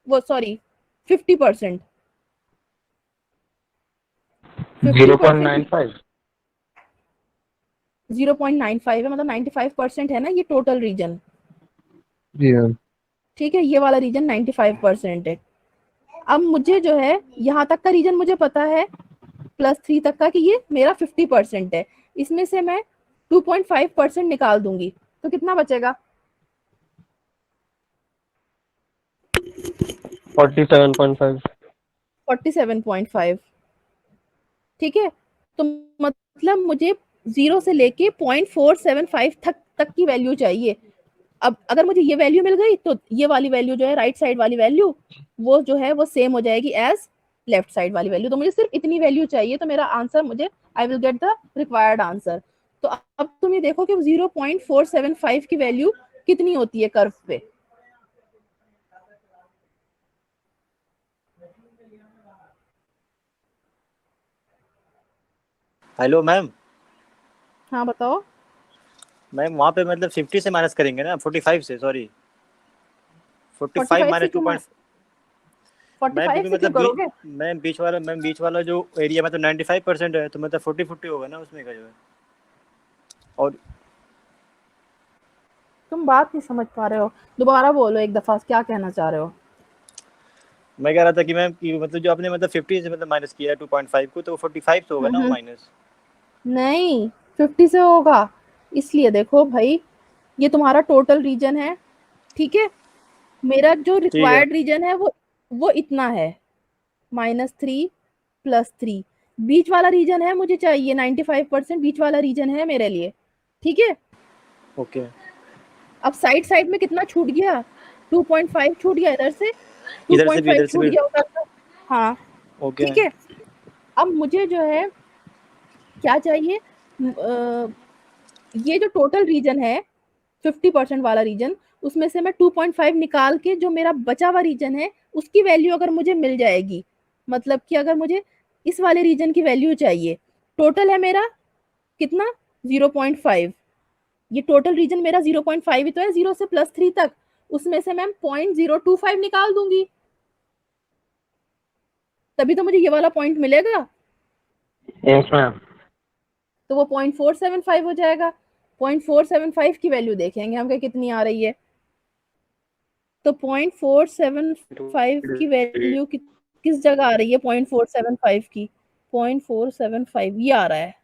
वो सॉरी 50%। 50% 0.95। 0.95 है, मतलब 95% है ना ये टोटल रीजन, जी मैम। ठीक है। ये वाला रीजन 95% है। अब मुझे जो है यहाँ तक का रीजन मुझे पता है +3 तक का कि ये मेरा 50% है, इसमें से मैं 2.5% निकाल दूंगी तो कितना बचेगा 47.5। 47.5, ठीक है। तो मतलब मुझे 0 से लेके 0.475 तक की वैल्यू चाहिए। अब अगर मुझे ये वैल्यू मिल गई तो ये वाली वैल्यू जो है राइट साइड वाली वैल्यू वो जो है वो सेम हो जाएगी एज लेफ्ट साइड वाली वैल्यू। तो मुझे सिर्फ इतनी वैल्यू चाहिए तो मेरा आंसर मुझे I will get the required answer. तो अब तुम ये देखो कि 0.475 की वैल्यू कितनी होती है कर्व पे। Hello ma'am. हाँ बताओ। मैम वहाँ पे मतलब 50 से माइनस करेंगे ना, 45 से, सॉरी 45 45 से माइनस क्यों 2. मैं 45 भी से क्यों मतलब करोगे? मैं बीच वाला जो एरिया में तो 95% है, तो मतलब 40-40 होगा ना उसमें का जो है। और तुम बात नहीं समझ पा रहे हो, दोबारा बोलो एक दफा, क्या कहना चाह रहे हो? मैं कह रहा था कि मैम कि मतलब जो आपने मतलब 50 से मतलब माइनस किया है 2.5 को, तो 45 से होगा ना वो माइनस। नहीं 50 से होगा, इसलिए देखो भाई, ये तुम्हारा टोटल रीजन है, ठीक है, मेरा जो ठीक है। रिक्वायर्ड रीजन है वो इतना है, -3 +3, बीच वाला रीजन है मुझे चाहिए 95%, बीच वाला रीजन है मेरे लिए, ठीक है। ओके। अब साइड में कितना छूट गया? 2.5 छूट गया इधर से, इधर से भी 2.5 इधर से छूट भी। गया उधर से। हाँ ओके। ठीक है। अब मुझे जो है क्या चाहिए, ये जो टोटल रीजन है 50% वाला रीजन, उसमें से मैं 2.5 निकाल के जो मेरा बचा हुआ रीजन है उसकी वैल्यू अगर मुझे मिल जाएगी, मतलब कि अगर मुझे इस वाले रीजन की वैल्यू चाहिए, टोटल है मेरा कितना 0.5, ये टोटल रीजन मेरा 0.5 ही तो है, 0 से +3 तक, उसमें से मैं 0.025 निकाल दूंगी, तभी तो मुझे ये वाला पॉइंट मिलेगा। Yes ma'am. तो वो 0.475 हो जाएगा। 0.475 की वैल्यू देखेंगे हम कितनी आ रही है। तो 0.475 की वैल्यू किस जगह आ रही है? 0.475 की 0.475 ये आ रहा है,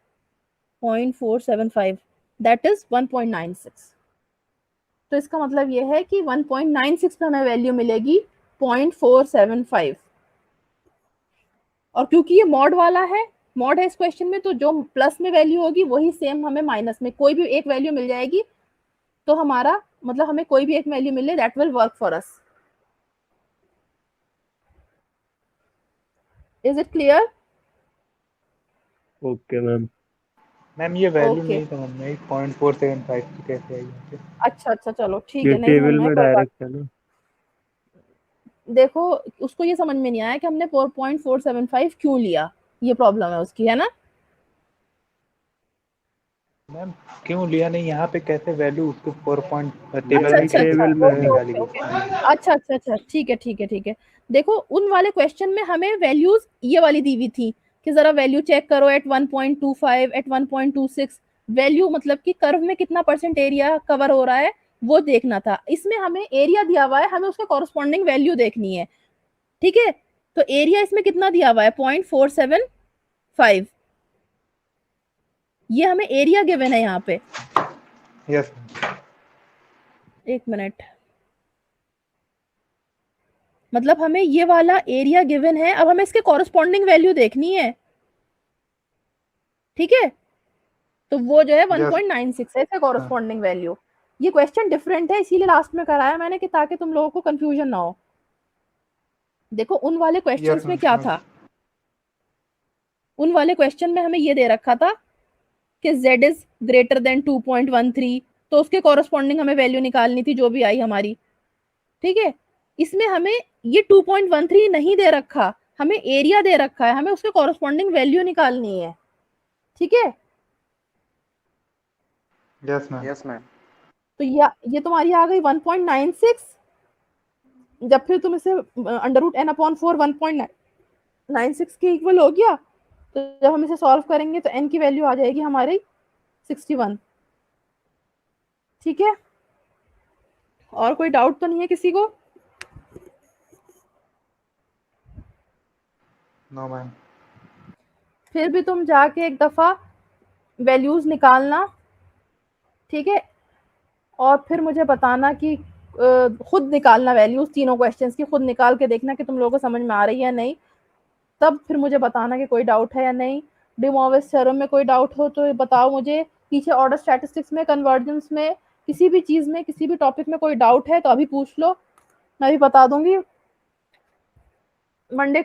0.475 दैट इज 1.96। तो इसका मतलब ये है कि 1.96 पे हमें वैल्यू मिलेगी 0.475। और क्योंकि ये मॉड वाला है, मॉड है इस क्वेश्चन में, तो जो प्लस में वैल्यू होगी वही सेम हमें माइनस में, कोई भी एक वैल्यू मिल जाएगी तो हमारा मतलब हमें कोई भी एक वैल्यू मिले that will work for us. Is it clear? Okay ma'am. Ma'am ये वैल्यू ओके नहीं समझ में आई, 0.475 की कैसे आई यहाँ पे? अच्छा चलो ठीक ये है, नहीं समझ टेबल में आया में कोई बात। डायरेक्ट है ना। देखो उसको ये समझ में नहीं आया कि हमने 4.475 क्यों लिया, ये प्रॉब्लम है उसकी, है ना। मैम क्यों लिया नहीं, यहाँ पे कैसे वैल्यू उसको 4 पॉइंट ये टेबल में अभी अच्छा कैसे टेबल में ओके है। निकाली ओके गई? ओके, अच्छा ठीक है। देखो उन वाले क्वेश्चन में हमें वैल्यूज ये वाली दी हुई थी कि जरा वैल्यू चेक करो एट 1.25 एट 1.26, वैल्यू मतलब कि कर्व में कितना परसेंट एरिया कवर हो रहा है वो देखना था। इसमें हमें एरिया दिया हुआ है, हमें उसका कॉरस्पॉन्डिंग वैल्यू देखनी है, ठीक है। तो एरिया इसमें कितना दिया हुआ है 0.475, ये हमें एरिया गिवन है यहाँ पे। यस। एक मिनट, मतलब हमें ये वाला एरिया गिवन है, अब हमें इसके कॉरस्पॉन्डिंग वैल्यू देखनी है, ठीक है। तो वो जो है 1.96 है इसका कॉरस्पॉन्डिंग वैल्यू। ये क्वेश्चन डिफरेंट है इसीलिए लास्ट में कराया मैंने कि ताकि तुम लोगों को कंफ्यूजन ना हो। देखो उन वाले क्वेश्चंस में क्या था, उन वाले क्वेश्चन में हमें ये दे रखा था कि z इज ग्रेटर देन 2.13, तो उसके कॉरस्पॉन्डिंग हमें वैल्यू निकालनी थी जो भी आई हमारी, ठीक है। इसमें हमें ये 2.13 नहीं दे रखा, हमें एरिया दे रखा है, हमें उसके कॉरस्पॉन्डिंग वैल्यू निकालनी है, ठीक है। Yes ma'am. Yes ma'am. तो ये तुम्हारी आ गई 1.96, जब फिर तुम इसे √n/4 1.96 के इक्वल हो गया, तो जब हम इसे सॉल्व करेंगे तो n की वैल्यू आ जाएगी हमारी 61, ठीक है। और कोई डाउट तो नहीं है किसी को? No ma'am. फिर भी तुम जाके एक दफा वैल्यूज निकालना, ठीक है, और फिर मुझे बताना कि खुद निकालना वैल्यूज, तीनों क्वेश्चंस की खुद निकाल के देखना कि तुम लोगों को समझ में आ रही है या नहीं, तब फिर मुझे बताना कि कोई डाउट है या नहीं। डी मोविस थ्योरम में कोई डाउट हो तो बताओ मुझे, पीछे ऑर्डर स्टैटिस्टिक्स में, कन्वर्जेंस में, किसी भी चीज में, किसी भी टॉपिक में कोई डाउट है तो अभी पूछ लो, मैं भी बता दूंगी। मंडे